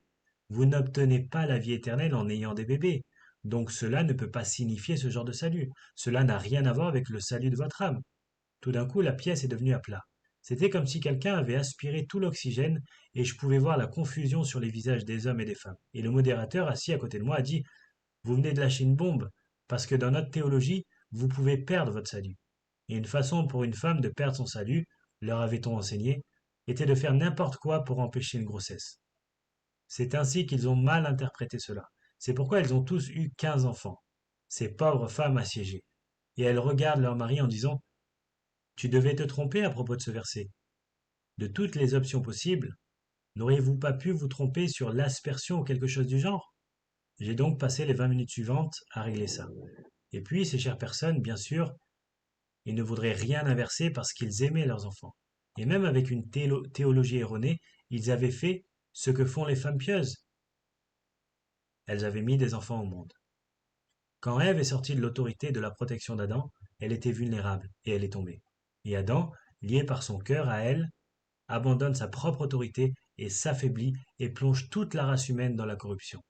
A: Vous n'obtenez pas la vie éternelle en ayant des bébés. Donc cela ne peut pas signifier ce genre de salut. Cela n'a rien à voir avec le salut de votre âme. Tout d'un coup, la pièce est devenue à plat. C'était comme si quelqu'un avait aspiré tout l'oxygène et je pouvais voir la confusion sur les visages des hommes et des femmes. Et le modérateur, assis à côté de moi, a dit, vous venez de lâcher une bombe, parce que dans notre théologie, vous pouvez perdre votre salut. Et une façon pour une femme de perdre son salut, leur avait-on enseigné, était de faire n'importe quoi pour empêcher une grossesse. C'est ainsi qu'ils ont mal interprété cela. C'est pourquoi elles ont tous eu 15 enfants. Ces pauvres femmes assiégées. Et elles regardent leur mari en disant, tu devais te tromper à propos de ce verset. De toutes les options possibles, n'auriez-vous pas pu vous tromper sur l'aspersion ou quelque chose du genre? J'ai donc passé les 20 minutes suivantes à régler ça. Et puis, ces chères personnes, bien sûr, ils ne voudraient rien inverser parce qu'ils aimaient leurs enfants. Et même avec une théologie erronée, ils avaient fait ce que font les femmes pieuses. Elles avaient mis des enfants au monde. Quand Ève est sortie de l'autorité de la protection d'Adam, elle était vulnérable et elle est tombée. Et Adam, lié par son cœur à elle, abandonne sa propre autorité et s'affaiblit et plonge toute la race humaine dans la corruption.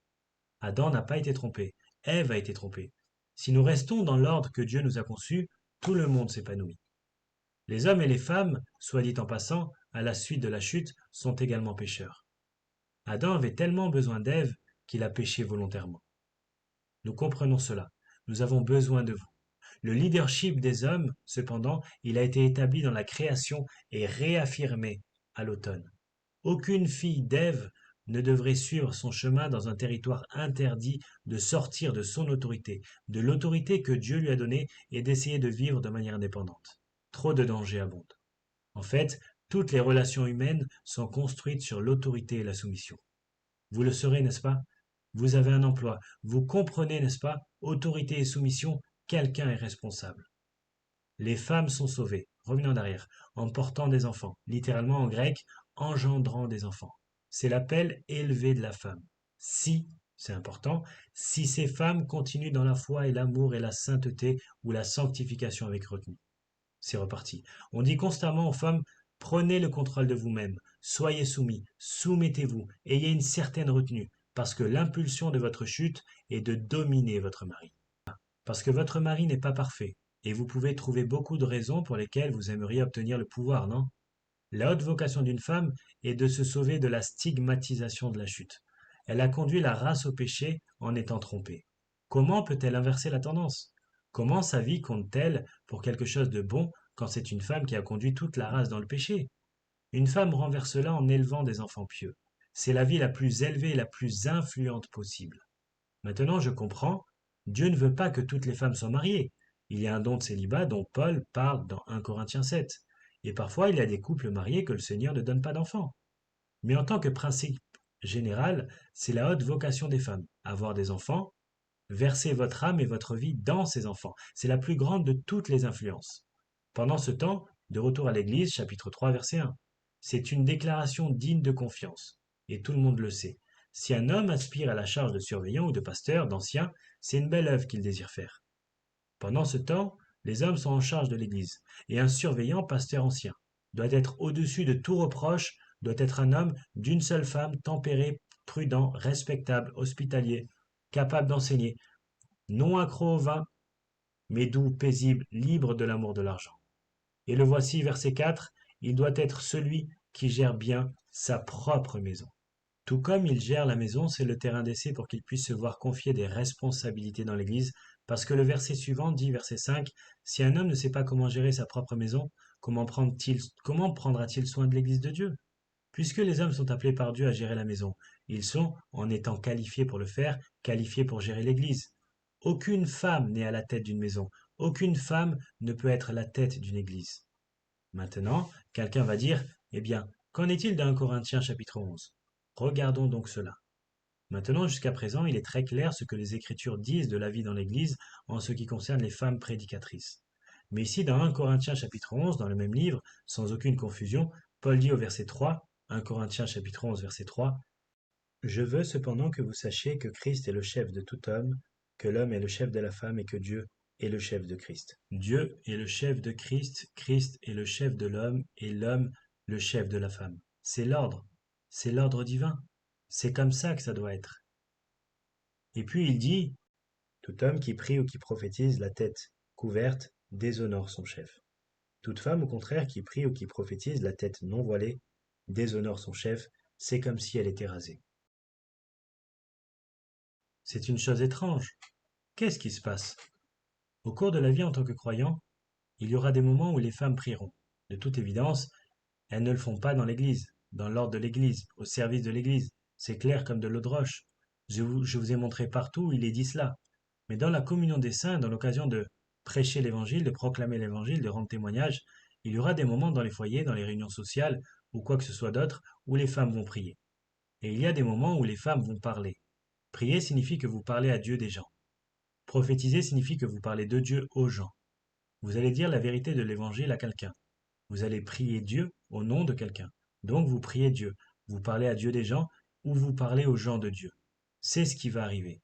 A: Adam n'a pas été trompé, Ève a été trompée. Si nous restons dans l'ordre que Dieu nous a conçu, tout le monde s'épanouit. Les hommes et les femmes, soit dit en passant, à la suite de la chute, sont également pécheurs. Adam avait tellement besoin d'Ève qu'il a péché volontairement. Nous comprenons cela. Nous avons besoin de vous. Le leadership des hommes, cependant, il a été établi dans la création et réaffirmé à l'automne. Aucune fille d'Ève ne devrait suivre son chemin dans un territoire interdit de sortir de son autorité, de l'autorité que Dieu lui a donnée et d'essayer de vivre de manière indépendante. Trop de dangers abondent. En fait, toutes les relations humaines sont construites sur l'autorité et la soumission. Vous le saurez, n'est-ce pas? Vous avez un emploi. Vous comprenez, n'est-ce pas? Autorité et soumission, quelqu'un est responsable. Les femmes sont sauvées, revenons en arrière, en portant des enfants, littéralement en grec, engendrant des enfants. C'est l'appel élevé de la femme. Si, c'est important, si ces femmes continuent dans la foi et l'amour et la sainteté ou la sanctification avec retenue. C'est reparti. On dit constamment aux femmes, prenez le contrôle de vous-même, soyez soumis, soumettez-vous, ayez une certaine retenue, parce que l'impulsion de votre chute est de dominer votre mari. Parce que votre mari n'est pas parfait, et vous pouvez trouver beaucoup de raisons pour lesquelles vous aimeriez obtenir le pouvoir, non? La haute vocation d'une femme est de se sauver de la stigmatisation de la chute. Elle a conduit la race au péché en étant trompée. Comment peut-elle inverser la tendance? Comment sa vie compte-t-elle pour quelque chose de bon quand c'est une femme qui a conduit toute la race dans le péché? Une femme renverse cela en élevant des enfants pieux. C'est la vie la plus élevée et la plus influente possible. Maintenant, je comprends, Dieu ne veut pas que toutes les femmes soient mariées. Il y a un don de célibat dont Paul parle dans 1 Corinthiens 7. Et parfois, il y a des couples mariés que le Seigneur ne donne pas d'enfants. Mais en tant que principe général, c'est la haute vocation des femmes, avoir des enfants, verser votre âme et votre vie dans ces enfants. C'est la plus grande de toutes les influences. Pendant ce temps, de retour à l'Église, chapitre 3, verset 1. C'est une déclaration digne de confiance. Et tout le monde le sait. Si un homme aspire à la charge de surveillant ou de pasteur, d'ancien, c'est une belle œuvre qu'il désire faire. Pendant ce temps, les hommes sont en charge de l'Église, et un surveillant, pasteur ancien, doit être au-dessus de tout reproche, doit être un homme d'une seule femme, tempéré, prudent, respectable, hospitalier, capable d'enseigner, non accro au vin, mais doux, paisible, libre de l'amour de l'argent. Et le voici, verset 4, il doit être celui qui gère bien sa propre maison. Tout comme il gère la maison, c'est le terrain d'essai pour qu'il puisse se voir confier des responsabilités dans l'Église, parce que le verset suivant dit, verset 5, si un homme ne sait pas comment gérer sa propre maison, comment prendra-t-il soin de l'Église de Dieu? Puisque les hommes sont appelés par Dieu à gérer la maison, ils sont, en étant qualifiés pour le faire, qualifiés pour gérer l'Église. Aucune femme n'est à la tête d'une maison, aucune femme ne peut être la tête d'une Église. Maintenant, quelqu'un va dire, eh bien, qu'en est-il d'un Corinthiens chapitre 11? Regardons donc cela. Maintenant, jusqu'à présent, il est très clair ce que les Écritures disent de la vie dans l'Église en ce qui concerne les femmes prédicatrices. Mais ici, dans 1 Corinthiens chapitre 11, dans le même livre, sans aucune confusion, Paul dit au verset 3, 1 Corinthiens chapitre 11, verset 3, je veux cependant que vous sachiez que Christ est le chef de tout homme, que l'homme est le chef de la femme et que Dieu est le chef de Christ. Dieu est le chef de Christ, Christ est le chef de l'homme et l'homme le chef de la femme. C'est l'ordre divin. C'est comme ça que ça doit être. Et puis il dit, tout homme qui prie ou qui prophétise la tête couverte déshonore son chef. Toute femme au contraire qui prie ou qui prophétise la tête non voilée déshonore son chef, c'est comme si elle était rasée. C'est une chose étrange. Qu'est-ce qui se passe? Au cours de la vie en tant que croyant, il y aura des moments où les femmes prieront. De toute évidence, elles ne le font pas dans l'Église, dans l'ordre de l'Église, au service de l'Église. C'est clair comme de l'eau de roche. Je vous ai montré partout où il est dit cela. Mais dans la communion des saints, dans l'occasion de prêcher l'Évangile, de proclamer l'Évangile, de rendre témoignage, il y aura des moments dans les foyers, dans les réunions sociales, ou quoi que ce soit d'autre, où les femmes vont prier. Et il y a des moments où les femmes vont parler. Prier signifie que vous parlez à Dieu des gens. Prophétiser signifie que vous parlez de Dieu aux gens. Vous allez dire la vérité de l'évangile à quelqu'un. Vous allez prier Dieu au nom de quelqu'un. Donc vous priez Dieu. Vous parlez à Dieu des gens ou vous parlez aux gens de Dieu. C'est ce qui va arriver.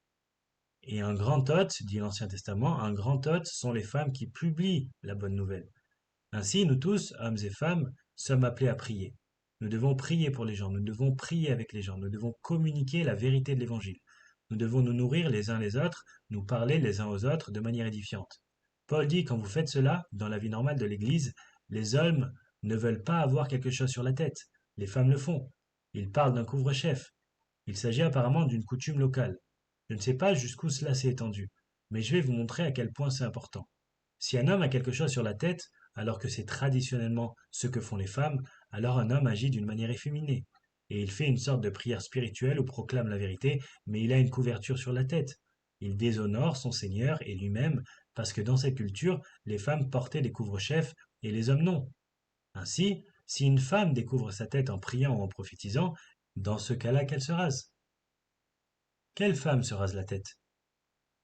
A: Et un grand hôte, dit l'Ancien Testament, un grand hôte sont les femmes qui publient la bonne nouvelle. Ainsi, nous tous, hommes et femmes, sommes appelés à prier. Nous devons prier pour les gens, nous devons prier avec les gens, nous devons communiquer la vérité de l'Évangile. Nous devons nous nourrir les uns les autres, nous parler les uns aux autres de manière édifiante. Paul dit, quand vous faites cela, dans la vie normale de l'Église, les hommes ne veulent pas avoir quelque chose sur la tête. Les femmes le font. Ils parlent d'un couvre-chef. Il s'agit apparemment d'une coutume locale. Je ne sais pas jusqu'où cela s'est étendu, mais je vais vous montrer à quel point c'est important. Si un homme a quelque chose sur la tête, alors que c'est traditionnellement ce que font les femmes, alors un homme agit d'une manière efféminée. Et il fait une sorte de prière spirituelle où proclame la vérité, mais il a une couverture sur la tête. Il déshonore son Seigneur et lui-même, parce que dans cette culture, les femmes portaient des couvre-chefs et les hommes non. Ainsi, si une femme découvre sa tête en priant ou en prophétisant, dans ce cas-là qu'elle se rase. Quelle femme se rase la tête?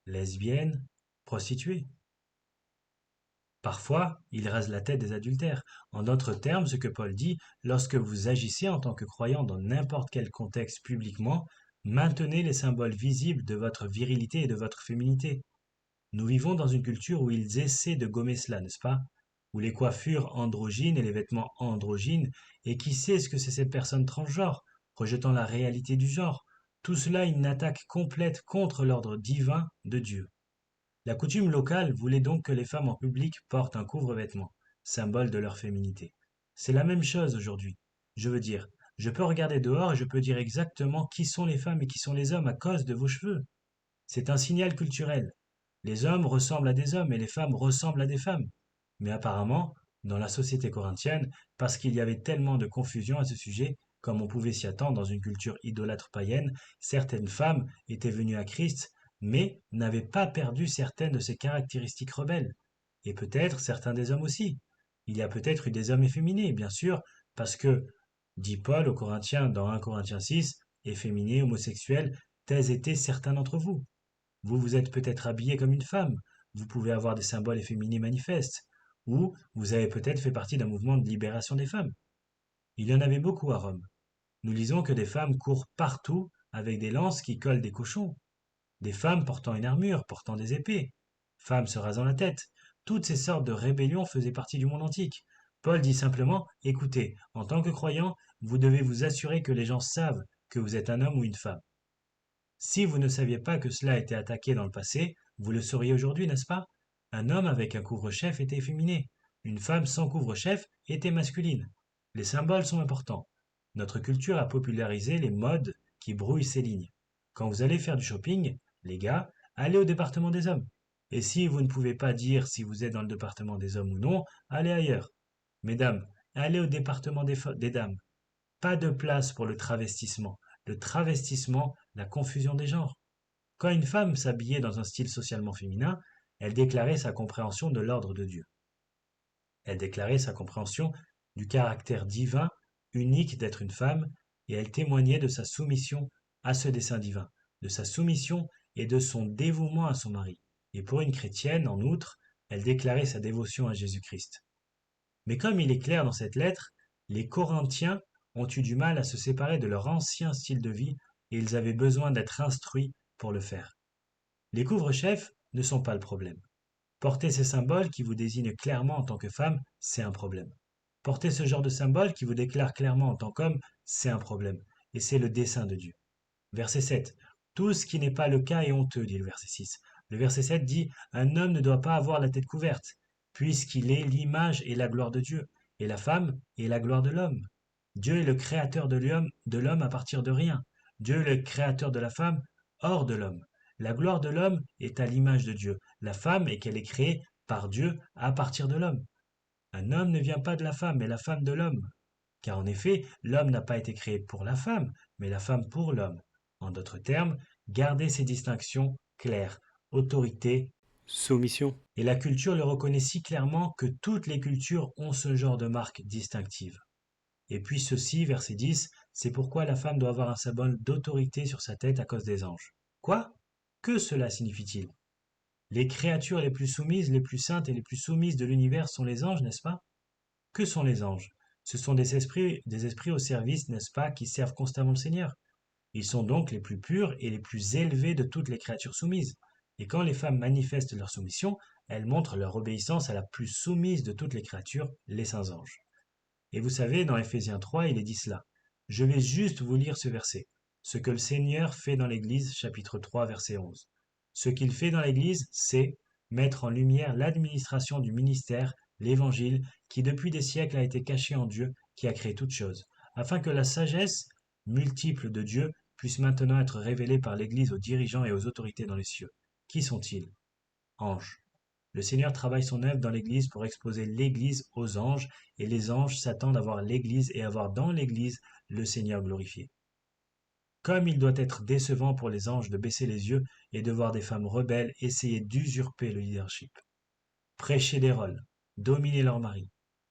A: Lesbienne? Prostituée? Parfois, il rase la tête des adultères. En d'autres termes, ce que Paul dit, lorsque vous agissez en tant que croyant dans n'importe quel contexte publiquement, maintenez les symboles visibles de votre virilité et de votre féminité. Nous vivons dans une culture où ils essaient de gommer cela, n'est-ce pas? Où les coiffures androgynes et les vêtements androgynes, et qui sait ce que c'est cette personne transgenre, rejetant la réalité du genre. Tout cela une attaque complète contre l'ordre divin de Dieu. La coutume locale voulait donc que les femmes en public portent un couvre-vêtement, symbole de leur féminité. C'est la même chose aujourd'hui. Je veux dire, je peux regarder dehors et je peux dire exactement qui sont les femmes et qui sont les hommes à cause de vos cheveux. C'est un signal culturel. Les hommes ressemblent à des hommes et les femmes ressemblent à des femmes. Mais apparemment, dans la société corinthienne, parce qu'il y avait tellement de confusion à ce sujet, comme on pouvait s'y attendre dans une culture idolâtre païenne, certaines femmes étaient venues à Christ, mais n'avaient pas perdu certaines de ses caractéristiques rebelles. Et peut-être certains des hommes aussi. Il y a peut-être eu des hommes efféminés, bien sûr, parce que, dit Paul aux Corinthiens dans 1 Corinthiens 6, efféminés, homosexuels, tels étaient certains d'entre vous. Vous vous êtes peut-être habillé comme une femme, vous pouvez avoir des symboles efféminés manifestes, ou vous avez peut-être fait partie d'un mouvement de libération des femmes. Il y en avait beaucoup à Rome. Nous lisons que des femmes courent partout avec des lances qui collent des cochons, des femmes portant une armure, portant des épées, femmes se rasant la tête. Toutes ces sortes de rébellions faisaient partie du monde antique. Paul dit simplement, écoutez, en tant que croyant, vous devez vous assurer que les gens savent que vous êtes un homme ou une femme. Si vous ne saviez pas que cela était attaqué dans le passé, vous le sauriez aujourd'hui, n'est-ce pas? Un homme avec un couvre-chef était efféminé. Une femme sans couvre-chef était masculine. Les symboles sont importants. Notre culture a popularisé les modes qui brouillent ces lignes. Quand vous allez faire du shopping, les gars, allez au département des hommes. Et si vous ne pouvez pas dire si vous êtes dans le département des hommes ou non, allez ailleurs. Mesdames, allez au département des dames. Pas de place pour le travestissement. Le travestissement, la confusion des genres. Quand une femme s'habillait dans un style socialement féminin, elle déclarait sa compréhension de l'ordre de Dieu. Elle déclarait sa compréhension du caractère divin, unique d'être une femme, et elle témoignait de sa soumission à ce dessein divin, de sa soumission et de son dévouement à son mari. Et pour une chrétienne, en outre, elle déclarait sa dévotion à Jésus-Christ. Mais comme il est clair dans cette lettre, les Corinthiens ont eu du mal à se séparer de leur ancien style de vie et ils avaient besoin d'être instruits pour le faire. Les couvre-chefs ne sont pas le problème. Porter ces symboles qui vous désignent clairement en tant que femme, c'est un problème. Porter ce genre de symbole qui vous déclare clairement en tant qu'homme, c'est un problème. Et c'est le dessein de Dieu. Verset 7. Tout ce qui n'est pas le cas est honteux, dit le verset 6. Le verset 7 dit, un homme ne doit pas avoir la tête couverte, puisqu'il est l'image et la gloire de Dieu, et la femme est la gloire de l'homme. Dieu est le créateur de l'homme à partir de rien. Dieu est le créateur de la femme hors de l'homme. La gloire de l'homme est à l'image de Dieu. La femme est qu'elle est créée par Dieu à partir de l'homme. Un homme ne vient pas de la femme, mais la femme de l'homme. Car en effet, l'homme n'a pas été créé pour la femme, mais la femme pour l'homme. En d'autres termes, gardez ces distinctions claires, autorité,
B: Soumission.
A: et la culture le reconnaît si clairement que toutes les cultures ont ce genre de marque distinctive. Et puis ceci, verset 10, c'est pourquoi la femme doit avoir un symbole d'autorité sur sa tête à cause des anges. Quoi? Que cela signifie-t-il? Les créatures les plus soumises, les plus saintes et les plus soumises de l'univers sont les anges, n'est-ce pas? Que sont les anges? Ce sont des esprits au service, n'est-ce pas, qui servent constamment le Seigneur. Ils sont donc les plus purs et les plus élevés de toutes les créatures soumises. Et quand les femmes manifestent leur soumission, elles montrent leur obéissance à la plus soumise de toutes les créatures, les saints anges. Et vous savez, dans Éphésiens 3, il est dit cela. Je vais juste vous lire ce verset. Ce que le Seigneur fait dans l'Église, chapitre 3, verset 11. Ce qu'il fait dans l'Église, c'est mettre en lumière l'administration du ministère, l'Évangile, qui depuis des siècles a été caché en Dieu, qui a créé toutes choses, afin que la sagesse multiple de Dieu puisse maintenant être révélée par l'Église aux dirigeants et aux autorités dans les cieux. Qui sont-ils? Anges. Le Seigneur travaille son œuvre dans l'Église pour exposer l'Église aux anges, et les anges s'attendent à voir l'Église et à voir dans l'Église le Seigneur glorifié. Comme il doit être décevant pour les anges de baisser les yeux et de voir des femmes rebelles essayer d'usurper le leadership. Prêcher des rôles, dominer leur mari.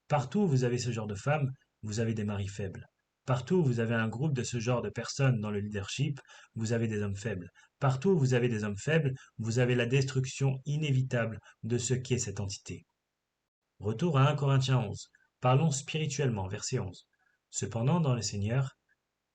A: Partout où vous avez ce genre de femmes, vous avez des maris faibles. Partout où vous avez un groupe de ce genre de personnes dans le leadership, vous avez des hommes faibles. Partout où vous avez des hommes faibles, vous avez la destruction inévitable de ce qu'est cette entité. Retour à 1 Corinthiens 11. Parlons spirituellement, verset 11. Cependant, dans le Seigneur,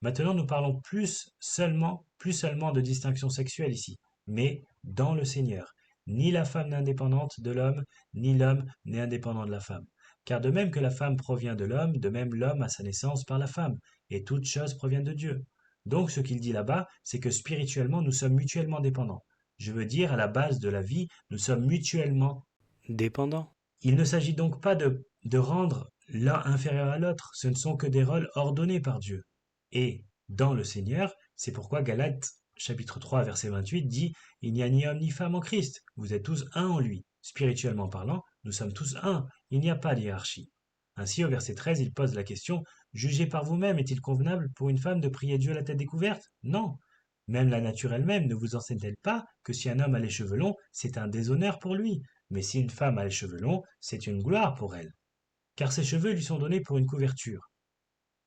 A: maintenant nous parlons plus seulement de distinction sexuelle ici, mais dans le Seigneur. Ni la femme n'est indépendante de l'homme, ni l'homme n'est indépendant de la femme. Car de même que la femme provient de l'homme, de même l'homme a sa naissance par la femme, et toute chose provient de Dieu. Donc ce qu'il dit là-bas, c'est que spirituellement nous sommes mutuellement dépendants. Je veux dire, à la base de la vie, nous sommes mutuellement.
B: Dépendant.
A: Il ne s'agit donc pas de rendre l'un inférieur à l'autre, ce ne sont que des rôles ordonnés par Dieu. Et dans le Seigneur, c'est pourquoi Galates chapitre 3 verset 28 dit il n'y a ni homme ni femme en Christ, vous êtes tous un en lui. Spirituellement parlant, nous sommes tous un, il n'y a pas de hiérarchie. Ainsi, au verset 13, il pose la question jugez par vous-même, est-il convenable pour une femme de prier Dieu la tête découverte? Non. Même la nature elle-même ne vous enseigne-t-elle pas que si un homme a les cheveux longs, c'est un déshonneur pour lui, mais si une femme a les cheveux longs, c'est une gloire pour elle, car ses cheveux lui sont donnés pour une couverture.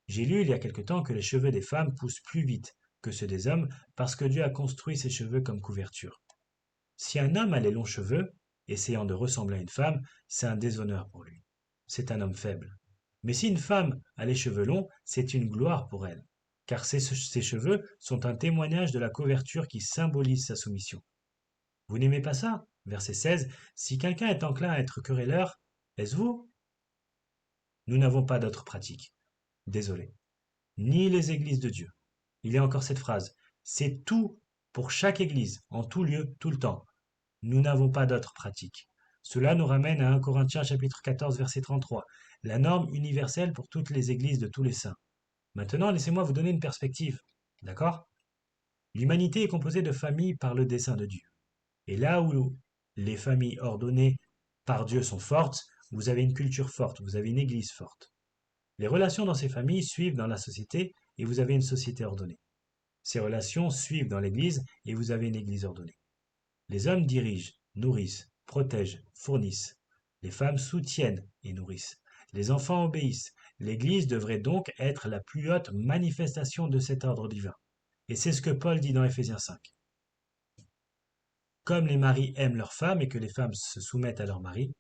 A: J'ai lu il y a quelque temps que les cheveux des femmes poussent plus vite que ceux des hommes parce que Dieu a construit ses cheveux comme couverture. Si un homme a les longs cheveux, essayant de ressembler à une femme, c'est un déshonneur pour lui. C'est un homme faible. Mais si une femme a les cheveux longs, c'est une gloire pour elle, car ses cheveux sont un témoignage de la couverture qui symbolise sa soumission. Vous n'aimez pas ça? Verset 16. Si quelqu'un est enclin à être querelleur, est-ce vous? Nous n'avons pas d'autre pratique. Désolé. Ni les églises de Dieu. Il y a encore cette phrase. C'est tout pour chaque église, en tout lieu, tout le temps. Nous n'avons pas d'autre pratique. Cela nous ramène à 1 Corinthiens chapitre 14 verset 33, la norme universelle pour toutes les églises de tous les saints. Maintenant, laissez-moi vous donner une perspective. D'accord? L'humanité est composée de familles par le dessein de Dieu. Et là où les familles ordonnées par Dieu sont fortes, vous avez une culture forte, vous avez une église forte. Les relations dans ces familles suivent dans la société et vous avez une société ordonnée. Ces relations suivent dans l'église et vous avez une église ordonnée. Les hommes dirigent, nourrissent, protègent, fournissent. Les femmes soutiennent et nourrissent. Les enfants obéissent. L'église devrait donc être la plus haute manifestation de cet ordre divin. Et c'est ce que Paul dit dans Éphésiens 5. Comme les maris aiment leurs femmes et que les femmes se soumettent à leurs maris,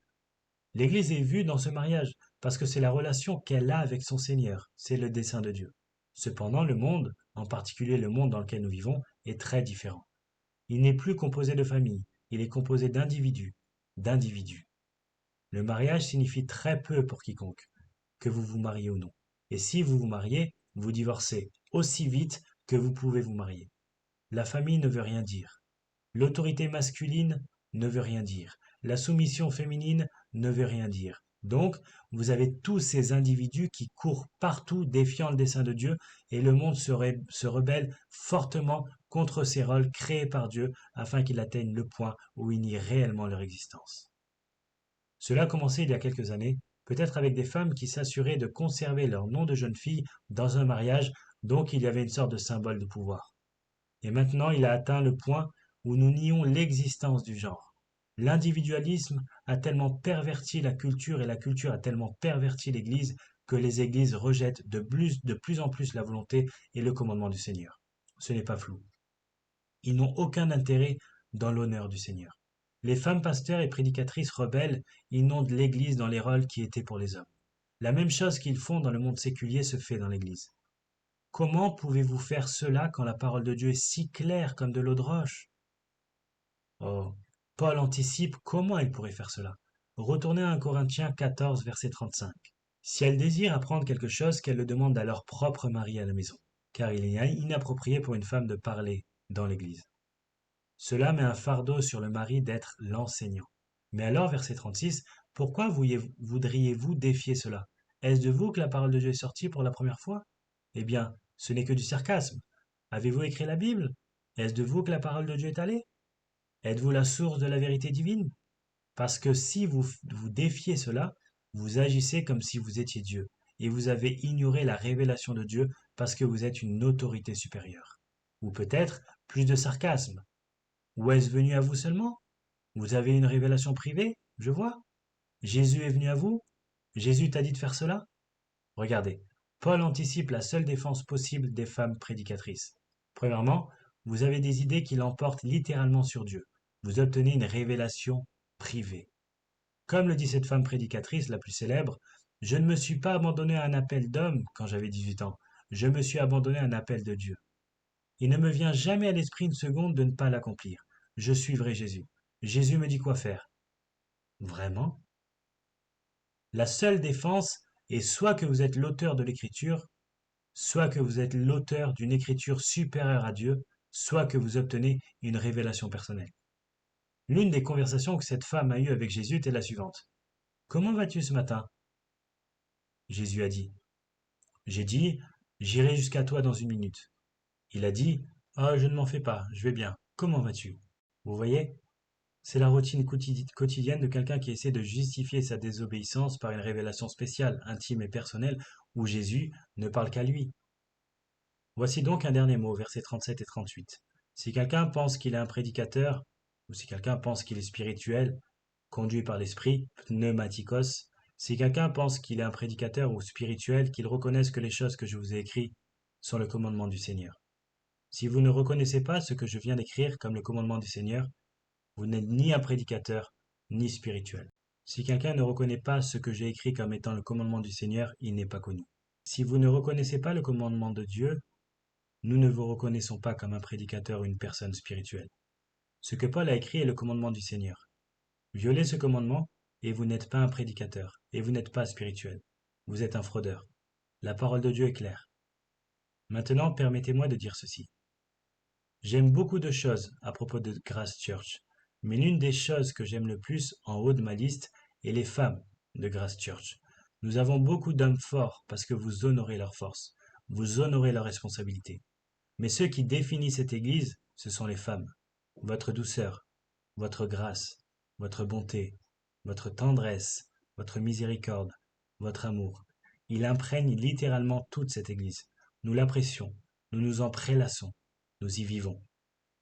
A: l'Église est vue dans ce mariage parce que c'est la relation qu'elle a avec son Seigneur, c'est le dessein de Dieu. Cependant, le monde, en particulier le monde dans lequel nous vivons, est très différent. Il n'est plus composé de familles, il est composé d'individus, d'individus. Le mariage signifie très peu pour quiconque, que vous vous mariez ou non. Et si vous vous mariez, vous divorcez aussi vite que vous pouvez vous marier. La famille ne veut rien dire. L'autorité masculine ne veut rien dire. La soumission féminine ne veut rien dire. Donc, vous avez tous ces individus qui courent partout défiant le dessein de Dieu et le monde se rebelle fortement contre ces rôles créés par Dieu afin qu'ils atteignent le point où ils nient réellement leur existence. Cela a commencé il y a quelques années, peut-être avec des femmes qui s'assuraient de conserver leur nom de jeune fille dans un mariage, donc il y avait une sorte de symbole de pouvoir. Et maintenant, il a atteint le point où nous nions l'existence du genre. L'individualisme a tellement perverti la culture et la culture a tellement perverti l'Église que les Églises rejettent de plus en plus la volonté et le commandement du Seigneur. Ce n'est pas flou. Ils n'ont aucun intérêt dans l'honneur du Seigneur. Les femmes pasteurs et prédicatrices rebelles inondent l'Église dans les rôles qui étaient pour les hommes. La même chose qu'ils font dans le monde séculier se fait dans l'Église. Comment pouvez-vous faire cela quand la parole de Dieu est si claire comme de l'eau de roche? Oh, Paul anticipe comment elle pourrait faire cela. Retournez à 1 Corinthiens 14, verset 35. Si elles désirent apprendre quelque chose, qu'elles le demandent à leur propre mari à la maison, car il est inapproprié pour une femme de parler dans l'Église. Cela met un fardeau sur le mari d'être l'enseignant. Mais alors, verset 36, pourquoi voudriez-vous défier cela? Est-ce de vous que la parole de Dieu est sortie pour la première fois? Eh bien, ce n'est que du sarcasme. Avez-vous écrit la Bible? Est-ce de vous que la parole de Dieu est allée? Êtes-vous la source de la vérité divine? Parce que si vous défiez cela, vous agissez comme si vous étiez Dieu, et vous avez ignoré la révélation de Dieu parce que vous êtes une autorité supérieure. Ou peut-être plus de sarcasme. Ou est-ce venu à vous seulement? Vous avez une révélation privée, je vois. Jésus est venu à vous? Jésus t'a dit de faire cela? Regardez, Paul anticipe la seule défense possible des femmes prédicatrices. Premièrement, vous avez des idées qui l'emportent littéralement sur Dieu. Vous obtenez une révélation privée. Comme le dit cette femme prédicatrice la plus célèbre, je ne me suis pas abandonné à un appel d'homme quand j'avais 18 ans, je me suis abandonné à un appel de Dieu. Il ne me vient jamais à l'esprit une seconde de ne pas l'accomplir. Je suivrai Jésus. Jésus me dit quoi faire. Vraiment? La seule défense est soit que vous êtes l'auteur de l'écriture, soit que vous êtes l'auteur d'une écriture supérieure à Dieu, soit que vous obtenez une révélation personnelle. L'une des conversations que cette femme a eues avec Jésus était la suivante. Comment vas-tu ce matin? Jésus a dit. J'ai dit, j'irai jusqu'à toi dans une minute. Il a dit, ah, je ne m'en fais pas, je vais bien. Comment vas-tu? Vous voyez? C'est la routine quotidienne de quelqu'un qui essaie de justifier sa désobéissance par une révélation spéciale, intime et personnelle, où Jésus ne parle qu'à lui. Voici donc un dernier mot, versets 37 et 38. Si quelqu'un pense qu'il est un prédicateur, ou si quelqu'un pense qu'il est spirituel, conduit par l'esprit, pneumatikos, si quelqu'un pense qu'il est un prédicateur ou spirituel, qu'il reconnaisse que les choses que je vous ai écrites sont le commandement du Seigneur. Si vous ne reconnaissez pas ce que je viens d'écrire comme le commandement du Seigneur, vous n'êtes ni un prédicateur, ni spirituel. Si quelqu'un ne reconnaît pas ce que j'ai écrit comme étant le commandement du Seigneur, il n'est pas connu. Si vous ne reconnaissez pas le commandement de Dieu, nous ne vous reconnaissons pas comme un prédicateur ou une personne spirituelle. Ce que Paul a écrit est le commandement du Seigneur. Violez ce commandement, et vous n'êtes pas un prédicateur, et vous n'êtes pas spirituel. Vous êtes un fraudeur. La parole de Dieu est claire. Maintenant, permettez-moi de dire ceci. J'aime beaucoup de choses à propos de Grace Church, mais l'une des choses que j'aime le plus en haut de ma liste est les femmes de Grace Church. Nous avons beaucoup d'hommes forts parce que vous honorez leur force, vous honorez leur responsabilité. Mais ceux qui définissent cette Église, ce sont les femmes. Votre douceur, votre grâce, votre bonté, votre tendresse, votre miséricorde, votre amour. Il imprègne littéralement toute cette Église. Nous l'apprécions, nous nous en prélassons, nous y vivons.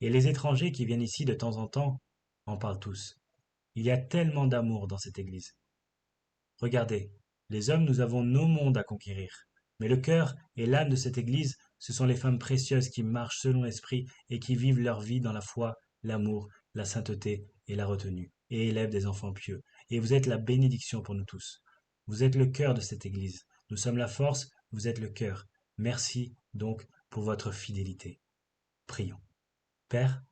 A: Et les étrangers qui viennent ici de temps en temps en parlent tous. Il y a tellement d'amour dans cette Église. Regardez, les hommes, nous avons nos mondes à conquérir. Mais le cœur et l'âme de cette Église, ce sont les femmes précieuses qui marchent selon l'Esprit et qui vivent leur vie dans la foi, l'amour, la sainteté et la retenue, et élèvent des enfants pieux. Et vous êtes la bénédiction pour nous tous. Vous êtes le cœur de cette Église. Nous sommes la force, vous êtes le cœur. Merci donc pour votre fidélité. Prions. Père,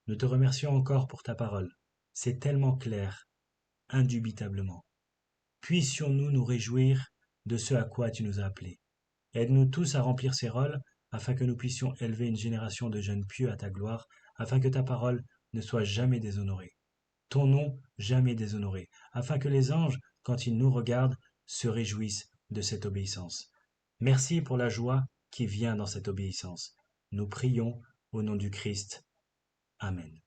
A: nous te remercions encore pour ta parole. C'est tellement clair, indubitablement. Puissions-nous nous réjouir de ce à quoi tu nous as appelés. Aide-nous tous à remplir ces rôles, afin que nous puissions élever une génération de jeunes pieux à ta gloire, afin que ta parole ne soit jamais déshonorée, ton nom jamais déshonoré, afin que les anges, quand ils nous regardent, se réjouissent de cette obéissance. Merci pour la joie qui vient dans cette obéissance. Nous prions au nom du Christ. Amen.